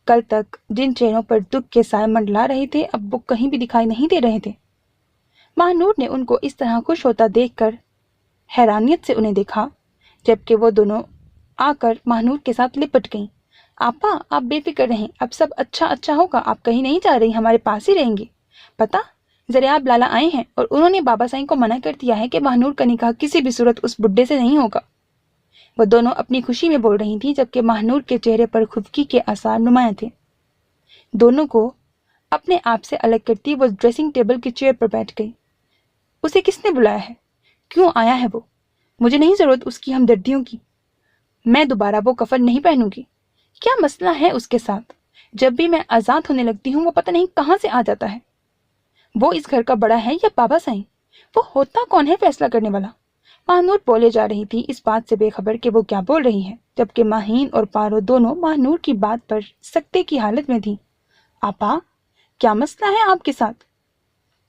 कल तक जिन चेहरों पर दुख के साए मंडला रहे थे, अब वो कहीं भी दिखाई नहीं दे रहे थे। महानूर ने उनको इस तरह खुश होता देखकर हैरानियत से उन्हें देखा, जबकि वो दोनों आकर महानूर के साथ लिपट गईं। आपा, आप बेफिक्र रहें, अब सब अच्छा अच्छा होगा। आप कहीं नहीं जा रही, हमारे पास ही रहेंगी। पता, ज़रियाब लाला आए हैं और उन्होंने बाबा साईं को मना कर दिया है कि महानूर का निकाह किसी भी सूरत उस बुड्ढे से नहीं होगा। वो दोनों अपनी खुशी में बोल रही थी, जबकि महानूर के चेहरे पर खुफकी के आसार नुमाया थे। दोनों को अपने आप से अलग करती वो ड्रेसिंग टेबल की चेयर पर बैठ गई। उसे किसने बुलाया है? क्यों आया है वो? मुझे नहीं जरूरत उसकी हमदर्दियों की। मैं दोबारा वो कफन नहीं पहनूंगी। क्या मसला है उसके साथ? जब भी मैं आजाद होने लगती हूँ वो पता नहीं कहाँ से आ जाता है। वो इस घर का बड़ा है या बाबा साईं? वो होता कौन है फैसला करने वाला? महानूर बोले जा रही थी, इस बात से बेखबर कि वो क्या बोल रही है, जबकि माहीन और पारो दोनों महानूर की बात पर सकते की हालत में थी। आपा, क्या मसला है आपके साथ?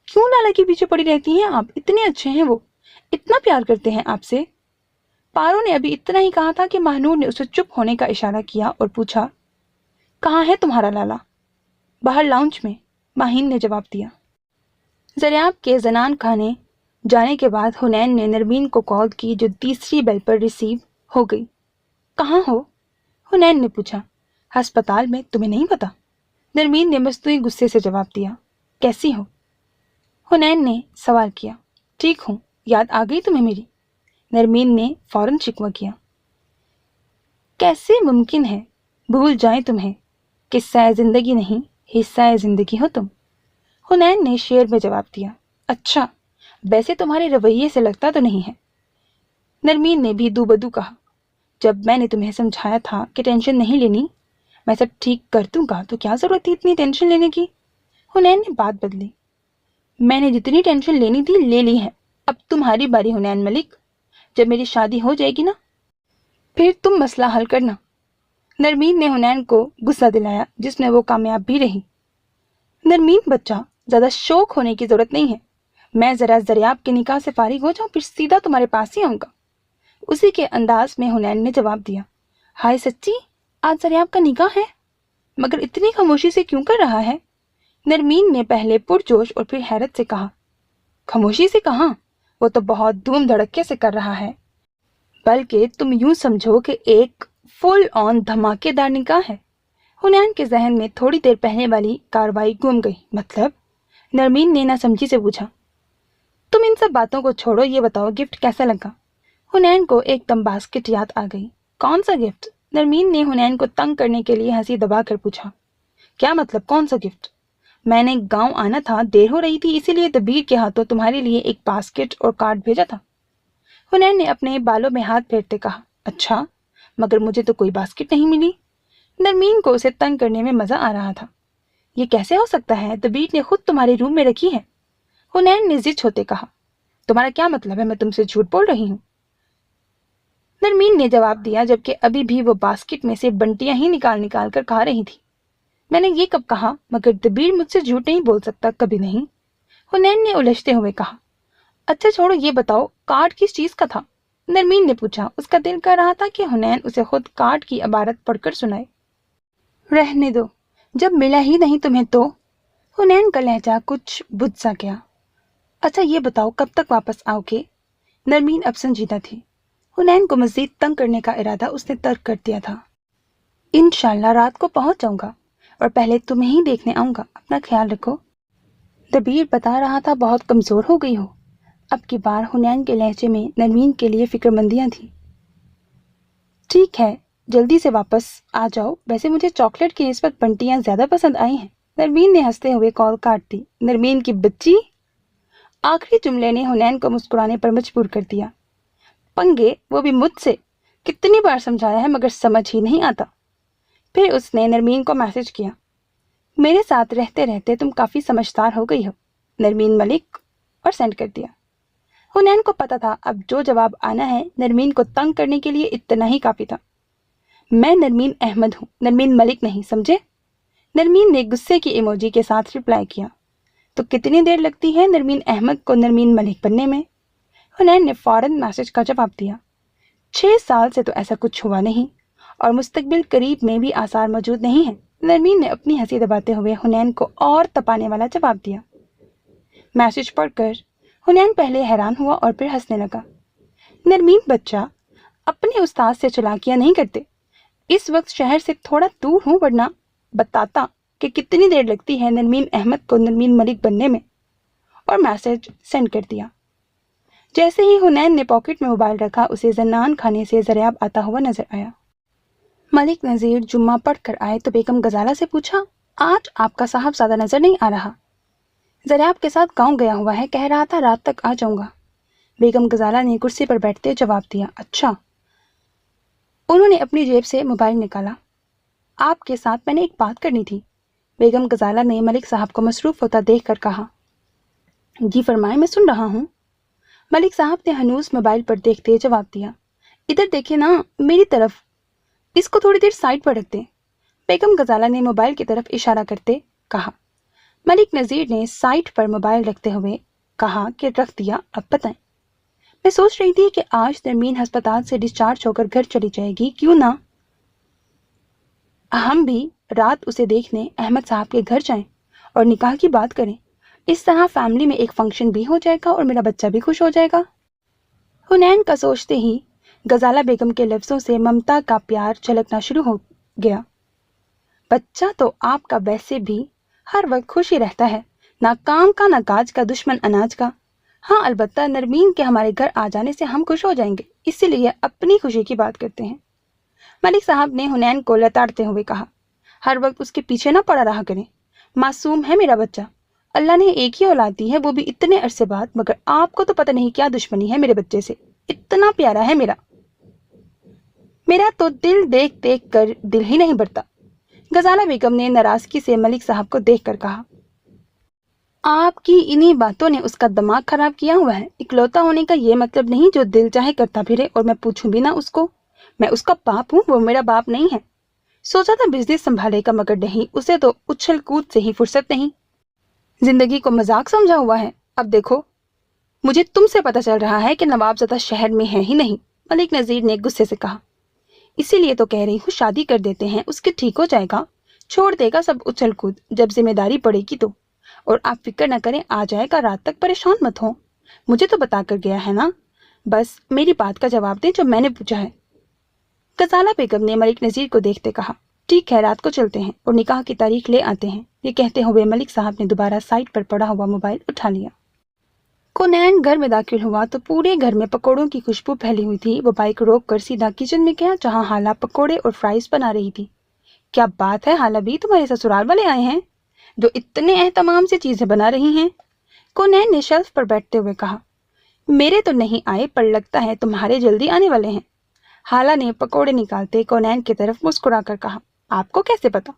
क्यों लाला के पीछे पड़ी रहती हैं आप? इतने अच्छे हैं वो, इतना प्यार करते हैं आपसे। पारो ने अभी इतना ही कहा था कि महानूर ने उसे चुप होने का इशारा किया और पूछा, कहाँ है तुम्हारा लाला? बाहर लाउंज में, माहीन ने जवाब दिया। ज़रियाब के जनान खाने जाने के बाद हुनैन ने नरमीन को कॉल की, जो तीसरी बेल पर रिसीव हो गई। कहाँ हो? हुनैन ने पूछा। अस्पताल में, तुम्हें नहीं पता? नरमीन ने मस्तूई गुस्से से जवाब दिया। कैसी हो? हुनैन ने सवाल किया। ठीक हूँ, याद आ गई तुम्हें मेरी? नरमीन ने फौरन शिकवा किया। कैसे मुमकिन है भूल जाएं तुम्हें? قصہ زندگی نہیں حصہ زندگی ہو تم۔ حنین نے شعر میں جواب دیا۔ اچھا، ویسے تمہارے رویے سے لگتا تو نہیں ہے۔ نرمین نے بھی دو بدو کہا۔ جب میں نے تمہیں سمجھایا تھا کہ ٹینشن نہیں لینی، میں سب ٹھیک کر دوں گا، تو کیا ضرورت تھی اتنی ٹینشن لینے کی؟ حنین نے بات بدلی۔ میں نے جتنی ٹینشن لینی تھی لے لی ہے، اب تمہاری باری حنین ملک۔ جب میری شادی ہو جائے گی نا، پھر تم مسئلہ حل کرنا۔ نرمین نے حنین کو غصہ دلایا، جس میں وہ کامیاب بھی رہی۔ نرمین بچہ، زیادہ شوق ہونے کی ضرورت نہیں ہے۔ میں ذرا زریاب کے نکاح سے فارغ ہو جاؤں، پھر سیدھا تمہارے پاس ہی آؤں گا۔ اسی کے انداز میں حنین نے جواب دیا۔ ہائے سچی، آج زریاب کا نکاح ہے؟ مگر اتنی خاموشی سے کیوں کر رہا ہے؟ نرمین نے پہلے پرجوش اور پھر حیرت سے کہا۔ خاموشی سے کہاں، وہ تو بہت دھوم دھڑکے سے کر رہا ہے۔ بلکہ تم یوں سمجھو کہ ایک فل آن دھماکے دار نکاح ہے۔ حنین کے ذہن میں تھوڑی دیر پہلے والی کاروائی گم گئی۔ مطلب؟ نرمین نے نہ سمجھی سے پوچھا۔ تم ان سب باتوں کو چھوڑو، یہ بتاؤ گفٹ کیسا لگا؟ حنین کو ایک دم باسکٹ یاد آ گئی۔ کون سا گفٹ؟ نرمین نے حنین کو تنگ کرنے کے لیے ہنسی دبا کر پوچھا۔ کیا مطلب کون سا گفٹ؟ میں نے گاؤں آنا تھا، دیر ہو رہی تھی، اسی لیے دبیر کے ہاتھوں تمہارے لیے ایک باسکٹ اور کارڈ بھیجا تھا۔ حنین نے اپنے بالوں میں ہاتھ پھیرتے کہا۔ اچھا، مگر مجھے تو کوئی باسکٹ نہیں ملی۔ نرمین کو اسے تنگ کرنے میں مزہ آ رہا تھا۔ یہ کیسے ہو سکتا ہے؟ دبیر نے خود تمہارے روم میں رکھی ہے۔ حنین نے ضد ہوتے کہا۔ تمہارا کیا مطلب ہے؟ میں تم سے جھوٹ بول رہی ہوں؟ نرمین نے جواب دیا، جبکہ ابھی بھی وہ باسکٹ میں سے بنٹیاں ہی نکال کر کھا رہی تھی۔ میں نے یہ کب کہا؟ مگر دبیر مجھ سے جھوٹ نہیں بول سکتا، کبھی نہیں۔ حنین نے الجھتے ہوئے کہا۔ اچھا چھوڑو، یہ بتاؤ کارڈ کس چیز کا تھا؟ نرمین نے پوچھا۔ اس کا دل کر رہا تھا کہ حنین اسے خود کارڈ کی عبارت پڑھ کر سنائے۔ رہنے دو، جب ملا ہی نہیں تمہیں تو۔ حنین کا لہجہ کچھ بدھ سا گیا۔ اچھا یہ بتاؤ کب تک واپس آؤ گے؟ نرمین اب سنجیدہ تھی۔ حنین کو مزید تنگ کرنے کا ارادہ اس نے ترک کر دیا تھا۔ انشاءاللہ رات کو پہنچ جاؤں گا، اور پہلے تمہیں ہی دیکھنے آؤں گا، اپنا خیال رکھو۔ دبیر بتا رہا تھا بہت کمزور ہو گئی ہو۔ اب کی بار حنین کے لہجے میں نرمین کے لیے فکر مندیاں تھیں۔ ٹھیک ہے، جلدی سے واپس آ جاؤ، ویسے مجھے چاکلیٹ کی نسبت بنٹیاں زیادہ پسند آئی ہیں۔ نرمین نے ہنستے ہوئے کال کاٹ دی۔ نرمین کی بچی! آخری جملے نے حنین کو مسکرانے پر مجبور کر دیا۔ پنگے، وہ بھی مجھ سے! کتنی بار سمجھایا ہے مگر سمجھ ہی نہیں آتا۔ پھر اس نے نرمین کو میسج کیا۔ میرے ساتھ رہتے رہتے تم کافی سمجھدار ہو گئی ہو، نرمین ملک، اور سینڈ کر دیا۔ حنین کو پتا تھا اب جو جواب آنا ہے نرمین کو تنگ کرنے کے لیے اتنا ہی کافی تھا۔ میں نرمین احمد ہوں، نرمین ملک نہیں، سمجھے؟ نرمین نے غصے کی ایموجی کے ساتھ رپلائی کیا۔ تو کتنی دیر لگتی ہے نرمین احمد کو نرمین ملک بننے میں؟ حنین نے فوراً میسج کا جواب دیا۔ 6 سال سے تو ایسا کچھ ہوا نہیں، اور مستقبل قریب میں بھی آثار موجود نہیں ہیں۔ نرمین نے اپنی ہنسی دباتے ہوئے حنین کو اور تپانے والا جواب دیا۔ میسج پڑھ کر حنین پہلے حیران ہوا اور پھر ہنسنے لگا۔ نرمین بچہ، اپنے استاد سے چلاکیاں نہیں کرتے۔ اس وقت شہر سے تھوڑا دور ہوں، ورنہ بتاتا کہ کتنی دیر لگتی ہے نرمین احمد کو نرمین ملک بننے میں، اور میسج سینڈ کر دیا۔ جیسے ہی حنین نے پاکٹ میں موبائل رکھا، اسے زنان خانے سے زریاب آتا ہوا نظر آیا۔ ملک نذیر جمعہ پڑھ کر آئے تو بیگم غزالہ سے پوچھا، آج آپ کا صاحب زیادہ نظر نہیں آ رہا؟ زریاب کے ساتھ گاؤں گیا ہوا ہے، کہہ رہا تھا رات تک آ جاؤں گا۔ بیگم غزالہ نے کرسی پر بیٹھتے جواب دیا۔ اچھا۔ انہوں نے اپنی جیب سے موبائل نکالا۔ آپ کے ساتھ میں نے ایک بات کرنی تھی۔ بیگم غزالہ نے ملک صاحب کو مصروف ہوتا دیکھ کر کہا۔ جی فرمائیں، میں سن رہا ہوں۔ ملک صاحب نے ہنوز موبائل پر دیکھتے جواب دیا۔ ادھر دیکھیں نا، میری طرف، اس کو تھوڑی دیر سائڈ پر رکھ دیں۔ بیگم غزالہ نے موبائل کی طرف اشارہ کرتے کہا۔ ملک نذیر نے سائٹ پر موبائل رکھتے ہوئے کہا کہ رکھ دیا، اب بتائیں۔ میں سوچ رہی تھی کہ آج نرمین ہسپتال سے ڈسچارج ہو کر گھر چلی جائے گی، کیوں نہ ہم بھی رات اسے دیکھنے احمد صاحب کے گھر جائیں اور نکاح کی بات کریں۔ اس طرح فیملی میں ایک فنکشن بھی ہو جائے گا اور میرا بچہ بھی خوش ہو جائے گا۔ حنین کا سوچتے ہی غزالہ بیگم کے لفظوں سے ممتا کا پیار جھلکنا شروع ہو گیا۔ بچہ تو آپ کا ویسے بھی ہر وقت خوش ہی رہتا ہے، نہ کام کا نہ کاج کا، دشمن اناج کا۔ ہاں البتہ نرمین کے ہمارے گھر آ جانے سے ہم خوش ہو جائیں گے، اسی لیے اپنی خوشی کی بات کرتے ہیں۔ ملک صاحب نے حنین کو لتاڑتے ہوئے کہا۔ हर वक्त उसके पीछे ना पड़ा रहा करें। मासूम है मेरा बच्चा, अल्लाह ने एक ही औलाद दी है, वो भी इतने अरसे बाद, मगर आपको तो पता नहीं क्या दुश्मनी है मेरे बच्चे से। इतना प्यारा है मेरा तो दिल देख देख कर दिल ही नहीं भरता। गजाला बेगम ने नाराजगी से मलिक साहब को देखकर कहा, आपकी इन्हीं बातों ने उसका दिमाग खराब किया हुआ है। इकलौता होने का ये मतलब नहीं जो दिल चाहे करता फिरे और मैं पूछूं भी ना उसको। मैं उसका बाप हूँ, वो मेरा बाप नहीं है। सोचा था बिजनेस संभालेगा, मगर नहीं, उसे तो उछल कूद से ही फुर्सत नहीं। जिंदगी को मजाक समझा हुआ है। अब देखो, मुझे तुमसे पता चल रहा है कि नवाबजादा शहर में है ही नहीं, मलिक नजीर ने गुस्से से कहा। इसीलिए तो कह रही हूँ शादी कर देते हैं, उसके ठीक हो जाएगा, छोड़ देगा सब उछल कूद जब जिम्मेदारी पड़ेगी तो। और आप फिक्र न करें, आ जाएगा, रात तक परेशान मत हो। मुझे तो बता कर गया है ना, बस मेरी बात का जवाब दें जो मैंने पूछा है। गजाला बेगम ने मलिक नजीर को देखते कहा, ठीक है, रात को चलते हैं और निकाह की तारीख ले आते हैं। ये कहते हुए मलिक साहब ने दोबारा साइड पर पड़ा हुआ मोबाइल उठा लिया। कोनैन घर में दाखिल हुआ तो पूरे घर में पकौड़ों की खुशबू फैली हुई थी। वो बाइक रोक कर सीधा किचन में गया, जहाँ हाला पकौड़े और फ्राइज बना रही थी। क्या बात है हाला भी, तुम्हारे ससुराल वाले आए हैं जो इतने एहतमाम से चीजें बना रही हैं? कोनैन ने शेल्फ पर बैठते हुए कहा। मेरे तो नहीं आए, पर लगता है तुम्हारे जल्दी आने वाले हैं। हाला ने पकौड़े निकालते कोनैन की तरफ मुस्कुरा कर कहा, आपको कैसे पता?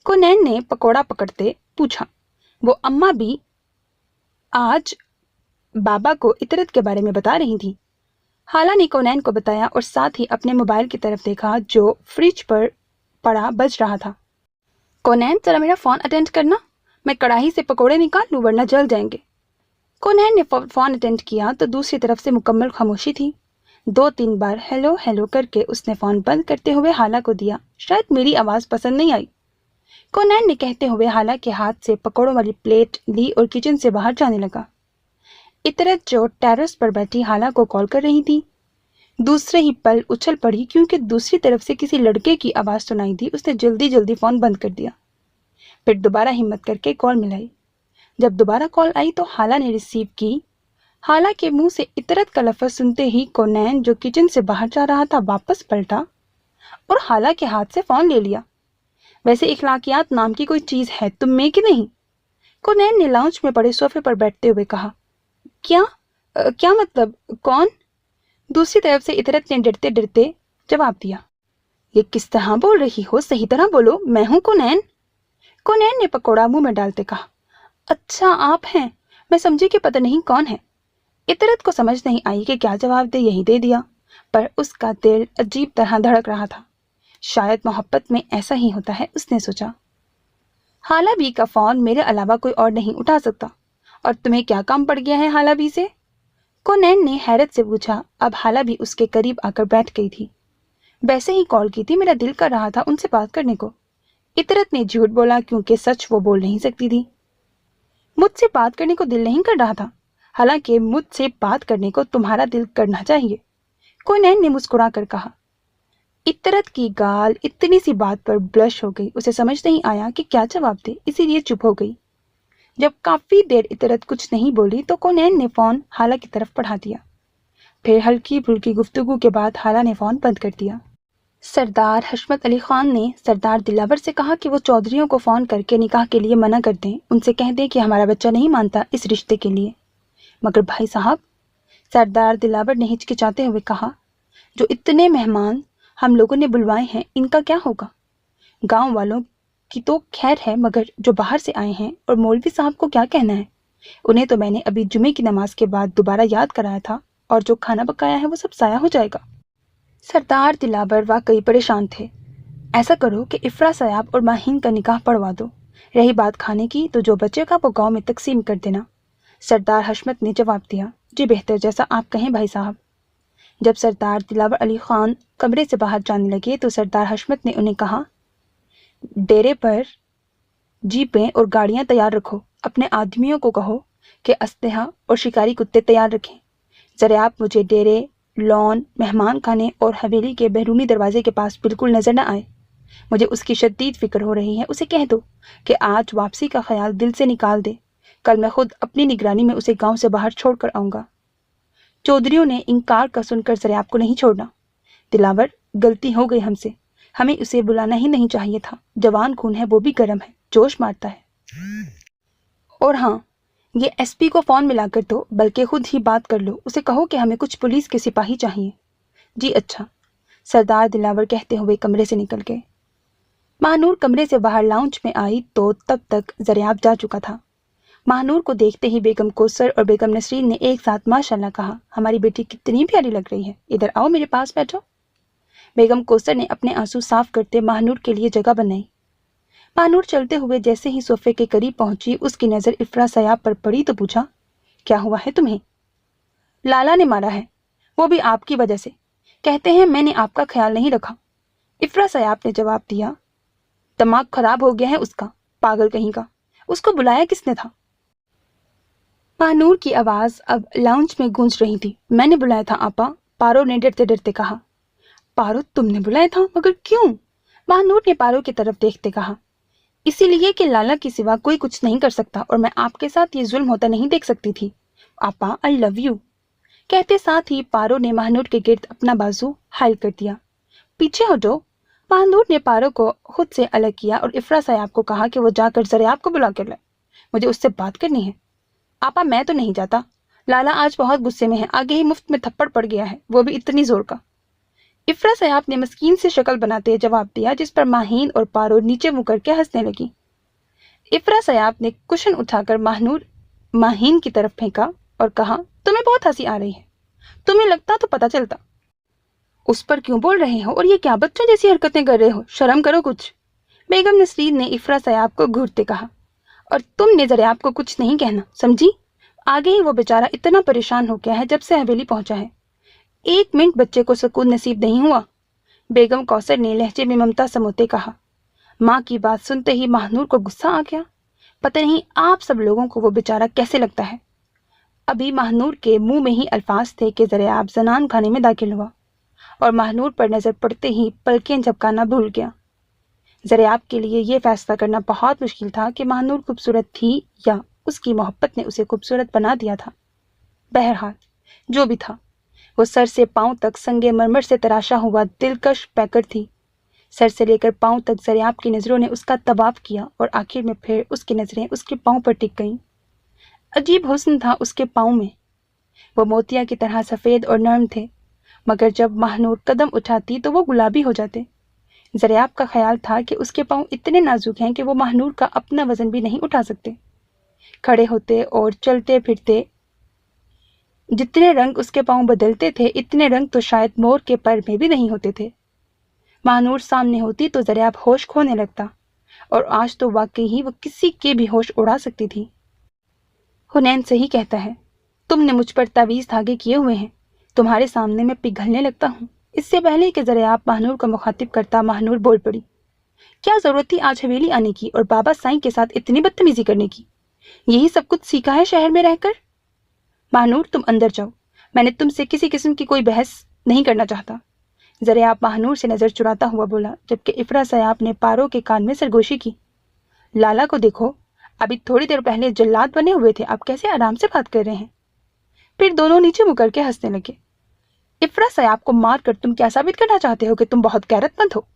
कोनैन ने पकौड़ा पकड़ते पूछा। वो अम्मा भी आज बाबा को इतरत के बारे में बता रही थी। हाला ने कोनैन को बताया और साथ ही अपने मोबाइल की तरफ देखा जो फ्रिज पर पड़ा बज रहा था। कोनैन, जरा मेरा फोन अटेंड करना, मैं कढ़ाई से पकौड़े निकाल लूं वरना जल जाएंगे। कोनैन ने फोन अटेंड किया तो दूसरी तरफ से मुकम्मल खामोशी थी। 2-3 बार हेलो हेलो करके उसने फोन बंद करते हुए हाला को दिया। शायद मेरी आवाज पसंद नहीं आई, कोनैन ने कहते हुए हाला के हाथ से पकौड़ों वाली प्लेट ली और किचन से बाहर जाने लगा। इतरत जो टेरेस पर बैठी हाला को कॉल कर रही थी, दूसरे ही पल उछल पड़ी क्योंकि दूसरी तरफ से किसी लड़के की आवाज सुनाई दी। उसने जल्दी जल्दी फोन बंद कर दिया, फिर दोबारा हिम्मत करके कॉल मिलाई। जब दोबारा कॉल आई तो हाला ने रिसीव की। हाला के मुंह से इतरत का लफ्ज सुनते ही कोनैन जो किचन से बाहर जा रहा था वापस पलटा और हाला के हाथ से फोन ले लिया। वैसे इखलाकियात नाम की कोई चीज है तुम में कि नहीं? कोनैन ने लाउंज में पड़े सोफे पर बैठते हुए कहा। क्या मतलब, कौन? दूसरी तरफ से इतरत ने डरते डरते जवाब दिया। ये किस तरह बोल रही हो, सही तरह बोलो, मैं हूं कोनैन। कोनैन ने पकौड़ा मुंह में डालते कहा। अच्छा आप हैं, मैं समझी कि पता नहीं कौन है। इतरत को समझ नहीं आई कि क्या जवाब दे, यही दे दिया, पर उसका दिल अजीब तरह धड़क रहा था। शायद मोहब्बत में ऐसा ही होता है, उसने सोचा। हाला बी का फोन मेरे अलावा कोई और नहीं उठा सकता, और तुम्हें क्या काम पड़ गया है हाला बी से? कोनैन ने हैरत से पूछा। अब हाला भी उसके करीब आकर बैठ गई थी। वैसे ही कॉल की थी, मेरा दिल कर रहा था उनसे बात करने को। इतरत ने झूठ बोला क्योंकि सच वो बोल नहीं सकती थी। मुझसे बात करने को दिल नहीं कर रहा था, हालांकि मुझसे बात करने को तुम्हारा दिल करना चाहिए, कोनैन ने मुस्कुरा कर कहा। इतरत की गाल इतनी सी बात पर ब्लश हो गई। उसे समझ नहीं आया कि क्या जवाब दे, इसीलिए चुप हो गई। जब काफी देर इतरत कुछ नहीं बोली तो कोनैन ने फोन हाला की तरफ बढ़ा दिया। फिर हल्की फुल्की गुफ्तगू के बाद हाला ने फोन बंद कर दिया। सरदार हशमत अली खान ने सरदार दिलावर से कहा कि वो चौधरियों को फोन करके निकाह के लिए मना कर दें, उनसे कह दें कि हमारा बच्चा नहीं मानता इस रिश्ते के लिए। मगर भाई साहब, सरदार दिलावर ने हिचकिचाते हुए कहा, जो इतने मेहमान हम लोगों ने बुलवाए हैं इनका क्या होगा? गांव वालों की तो खैर है, मगर जो बाहर से आए हैं और मौलवी साहब को क्या कहना है? उन्हें तो मैंने अभी जुमे की नमाज के बाद दोबारा याद कराया था, और जो खाना पकाया है वो सब साया हो जाएगा। सरदार दिलावर वाकई परेशान थे। ऐसा करो कि इफ्रा सयाब और माहीन का निकाह पढ़वा दो। रही बात खाने की तो जो बचेगा वो गांव में तकसीम कर देना। सरदार हशमत ने जवाब दिया। जी बेहतर, जैसा आप कहें भाई साहब। जब सरदार दिलावर अली खान कमरे से बाहर जाने लगे तो सरदार हशमत ने उन्हें कहा, डेरे पर जीपें और गाड़ियां तैयार रखो। अपने आदमियों को कहो कि अस्लहा और शिकारी कुत्ते तैयार रखें। जरा आप मुझे डेरे, लॉन, मेहमान खाने और हवेली के बैरूनी दरवाजे के पास बिल्कुल नजर न आए। मुझे उसकी शदीद फिक्र हो रही है। उसे कह दो कि आज वापसी का ख्याल दिल से निकाल दे। कल मैं खुद अपनी निगरानी में उसे गांव से बाहर छोड़ कर आऊंगा। चौधरियों ने इनकार का सुनकर जरा आपको नहीं छोड़ना। दिलावर, गलती हो गई हमसे। हमें उसे बुलाना ही नहीं चाहिए था। जवान खून है, वो भी गर्म है, जोश मारता है। और हाँ, ये एसपी को फोन मिलाकर दो, बल्कि खुद ही बात कर लो। उसे कहो कि हमें कुछ पुलिस के सिपाही चाहिए। जी अच्छा, सरदार दिलावर कहते हुए कमरे से निकल गए। महानूर कमरे से बाहर लाउंज में आई तो तब तक ज़रियाब जा चुका था। महानूर को देखते ही बेगम कौसर और बेगम नसरीन ने एक साथ माशाल्लाह कहा, हमारी बेटी कितनी प्यारी लग रही है, इधर आओ, मेरे पास बैठो। बेगम कौसर ने अपने आंसू साफ करते महानूर के लिए जगह बनाई। महानूर चलते हुए जैसे ही सोफे के करीब पहुंची, उसकी नज़र इफ्रा सयाब पर पड़ी तो पूछा, क्या हुआ है तुम्हें? लाला ने मारा है, वो भी आपकी वजह से। कहते हैं मैंने आपका ख्याल नहीं रखा। इफ्रा सयाब ने जवाब दिया, दिमाग खराब हो गया है उसका, पागल कहीं का। उसको बुलाया किसने था? महानूर की आवाज अब लाउंज में गूंज रही थी। मैंने बुलाया था आपा, पारो ने डरते डरते कहा। पारो तुमने बुलाया था, मगर क्यों? महानूर ने पारो की तरफ देखते कहा, इसीलिए कि लाला के सिवा कोई कुछ नहीं कर सकता और मैं आपके साथ ये जुल्म होता नहीं देख सकती थी। आपा आई लव यू। कहते साथ ही पारो ने महानूर के गिर्द अपना बाजू हाइल कर दिया। पीछे हटो। महानूर ने पारो को खुद से अलग किया और इफ्रा सयाब को कहा कि वो जाकर ज़रियाब को बुला कर लाए, मुझे उससे बात करनी है। आपा मैं तो नहीं जाता, लाला आज बहुत गुस्से में है, आगे ही मुफ्त में थप्पड़ पड़ गया है, वो भी इतनी जोर का। इफ्रा सयाब ने मस्कीन से शक्ल बनाते जवाब दिया, जिस पर माहीन और पारो नीचे मुंह करके हंसने लगी। इफ्रा सयाब ने कुशन उठाकर माहीन की तरफ फेंका और कहा, तुम्हें बहुत हंसी आ रही है, तुम्हें लगता तो पता चलता। उस पर क्यों बोल रहे हो और ये क्या बच्चों जैसी हरकतें कर रहे हो, शर्म करो कुछ। बेगम नसरीन ने इफ्रा सयाब को घूरते कहा, और तुमने ज़रियाब को कुछ नहीं कहना, समझी? आगे ही वो बेचारा इतना परेशान हो गया है जब से हवेली पहुंचा है, 1 मिनट बच्चे को सुकून नसीब नहीं हुआ। बेगम कौसर ने लहजे में ममता समोते कहा। माँ की बात सुनते ही महानूर को गुस्सा आ गया। पता नहीं आप सब लोगों को वो बेचारा कैसे लगता है। अभी महानूर के मुंह में ही अल्फाज थे कि ज़रियाब जनान खाने में दाखिल हुआ और महानूर पर नजर पड़ते ही पलकें झपकाना भूल गया। ज़रियाब के लिए यह फैसला करना बहुत मुश्किल था कि महानूर खूबसूरत थी या उसकी मोहब्बत ने उसे खूबसूरत बना दिया था। बहरहाल जो भी था, वो सर से पांव तक संगे मरमर से तराशा हुआ दिलकश पैकर थी। सर से लेकर पांव तक ज़रियाब की नज़रों ने उसका तवाफ किया और आखिर में फिर उसकी नज़रें उसके पांव पर टिक गईं। अजीब हुस्न था उसके पांव में, वो मोतिया की तरह सफ़ेद और नरम थे, मगर जब महानूर कदम उठाती तो वो गुलाबी हो जाते। ज़रियाब का ख्याल था कि उसके पांव इतने नाजुक हैं कि वो महानूर का अपना वजन भी नहीं उठा सकते। खड़े होते और चलते फिरते जितने रंग उसके पांव बदलते थे, इतने रंग तो शायद मोर के पर में भी नहीं होते थे। महानूर सामने होती तो ज़रियाब होश खोने लगता, और आज तो वाकई ही वो किसी के भी होश उड़ा सकती थी। हुनैन सही कहता है, तुमने मुझ पर तावीज़ धागे किए हुए हैं, तुम्हारे सामने मैं पिघलने लगता हूँ। इससे पहले कि ज़रियाब महानूर को मुखातिब करता, महानूर बोल पड़ी, क्या ज़रूरत थी आज हवेली आने की और बाबा साईं के साथ इतनी बदतमीजी करने की? यही सब कुछ सीखा है शहर में रहकर? महानूर तुम अंदर जाओ, मैंने तुमसे किसी किस्म की कोई बहस नहीं करना चाहता। ज़रियाब महानूर से नज़र चुराता हुआ बोला, जबकि इफ्रा सयाब ने पारो के कान में सरगोशी की। लाला को देखो, अभी थोड़ी देर पहले जल्लाद बने हुए थे, अब कैसे आराम से बात कर रहे हैं। फिर दोनों नीचे मुँह करके हंसने लगे। इफ्रा सयाब को मार कर तुम क्या साबित करना चाहते हो कि तुम बहुत गैरतमंद हो?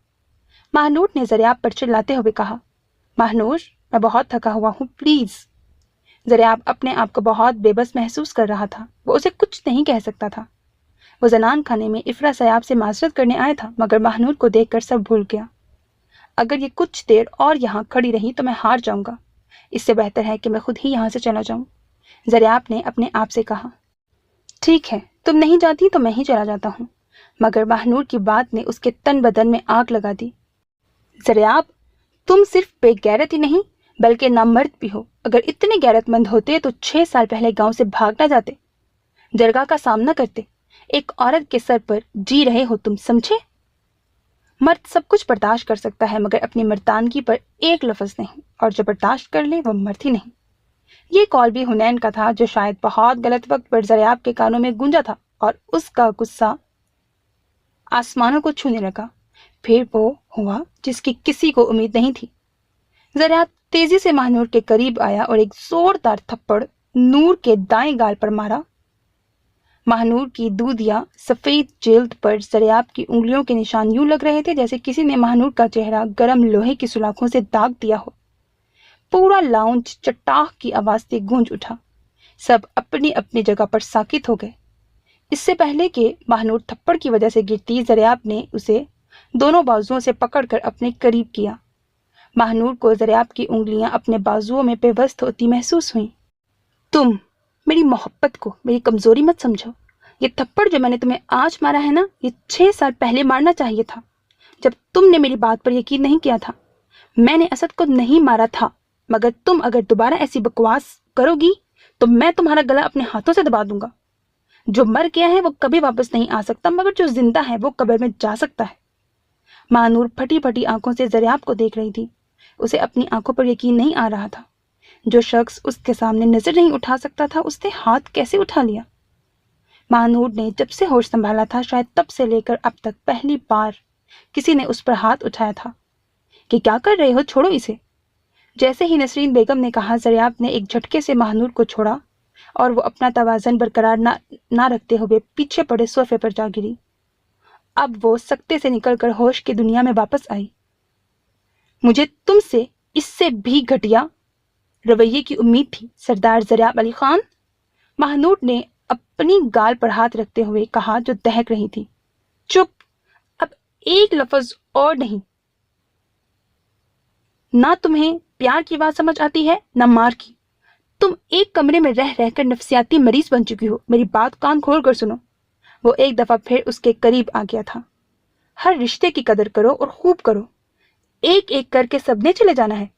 महानूर ने ज़रियाब पर चिल्लाते हुए कहा। महानूर, मैं बहुत थका हुआ हूँ, प्लीज़। ज़रियाब अपने आप को बहुत बेबस महसूस कर रहा था, वो उसे कुछ नहीं कह सकता था। वो जनान खाने में इफ्रा सयाब से माजरत करने आया था, मगर महानूर को देखकर सब भूल गया। अगर ये कुछ देर और यहाँ खड़ी रही तो मैं हार जाऊंगा, इससे बेहतर है कि मैं खुद ही यहाँ से चला जाऊं। ज़रियाब ने अपने आप से कहा। ठीक है, तुम नहीं जाती तो मैं ही चला जाता हूँ। मगर महानूर की बात ने उसके तन बदन में आग लगा दी। ज़रियाब, तुम सिर्फ बेगैरत ही नहीं बल्कि नामर्द भी हो। अगर इतने गैरतमंद होते तो 6 साल पहले गांव से भाग ना जाते, दरगाह का सामना करते। एक औरत के सर पर जी रहे हो तुम, समझे? मर्द सब कुछ बर्दाश्त कर सकता है, मगर अपनी मर्दानगी पर एक लफ्ज नहीं, और जो बर्दाश्त कर ले वो मर्द ही नहीं। ये कॉल भी हुनैन का था, जो शायद बहुत गलत वक्त पर ज़रियाब के कानों में गूंजा था, और उसका गुस्सा आसमानों को छूने लगा। फिर वो हुआ जिसकी किसी को उम्मीद नहीं थी। ज़रियाब तेजी से महानूर के करीब आया और एक जोरदार थप्पड़ नूर के दाएं गाल पर मारा। महानूर की दूध या सफ़ेद जिल्द पर ज़रियाब की उंगलियों के निशान यूं लग रहे थे जैसे किसी ने महानूर का चेहरा गर्म लोहे की सुलाखों से दाग दिया हो। पूरा लाउंज चट्टाख की आवाज़ से गूंज उठा। सब अपनी अपनी जगह पर साकित हो गए। इससे पहले कि महानूर थप्पड़ की वजह से गिरती, ज़रियाब ने उसे दोनों बाजुओं से पकड़कर अपने करीब किया। महानूर को ज़रियाब की उंगलियां अपने बाजुओं में पेवस्त होती महसूस हुईं। तुम मेरी मोहब्बत को मेरी कमज़ोरी मत समझो। ये थप्पड़ जो मैंने तुम्हें आज मारा है ना, ये 6 साल पहले मारना चाहिए था, जब तुमने मेरी बात पर यकीन नहीं किया था। मैंने असद को नहीं मारा था, मगर तुम अगर दोबारा ऐसी बकवास करोगी तो मैं तुम्हारा गला अपने हाथों से दबा दूंगा। जो मर गया है वो कभी वापस नहीं आ सकता, मगर जो जिंदा है वो कब्र में जा सकता है। महानूर फटी फटी आंखों से ज़रियाब को देख रही थी। उसे अपनी आंखों पर यकीन नहीं आ रहा था। जो शख्स उसके सामने नजर नहीं उठा सकता था, उसने हाथ कैसे उठा लिया? महानूर ने जब से होश संभाला था, शायद तब से लेकर अब तक पहली बार किसी ने उस पर हाथ उठाया था कि क्या कर रहे हो, छोड़ो इसे। जैसे ही नसरीन बेगम ने कहा, ज़रियाब ने एक झटके से महानूर को छोड़ा और वो अपना तवाज़न बरकरार ना रखते हुए पीछे पड़े सोफे पर जा गिरी। अब वो सकते से निकलकर होश की दुनिया में वापस आई। मुझे तुमसे इससे भी घटिया रवैये की उम्मीद थी, सरदार ज़रियाब अली खान। महानूर ने अपनी गाल पर हाथ रखते हुए कहा, जो दहक रही थी। चुप, अब एक लफ्ज और नहीं। ना तुम्हें प्यार की बात समझ आती है, ना मार की। तुम एक कमरे में रह रहकर नफसियाती मरीज बन चुकी हो। मेरी बात कान खोल कर सुनो। वो एक दफा फिर उसके करीब आ गया था। हर रिश्ते की कदर करो और खूब करो। एक एक करके सबने चले जाना है।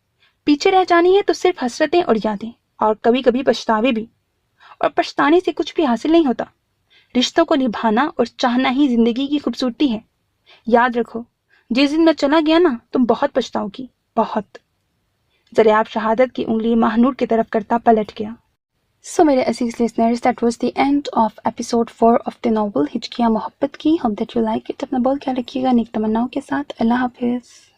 पीछे रह जानी है तो सिर्फ हसरतें और यादें, और कभी कभी पछतावे भी। और पछताने से कुछ भी हासिल नहीं होता। रिश्तों को निभाना और चाहना ही जिंदगी की खूबसूरती है। याद रखो, जिस दिन मैं चला गया ना, तुम बहुत पछताओगी, बहुत। ज़रियाब शहादत की उंगली महानूर की तरफ करता पलट गया। So मेरे अजीज listeners, that was the end of episode 4 of the novel हिचकियाँ मोहब्बत की। Hope that you like it. अपना बहुत ख्याल रखिएगा नेक तमन्नाओं के साथ। अल्लाह हाफिज़।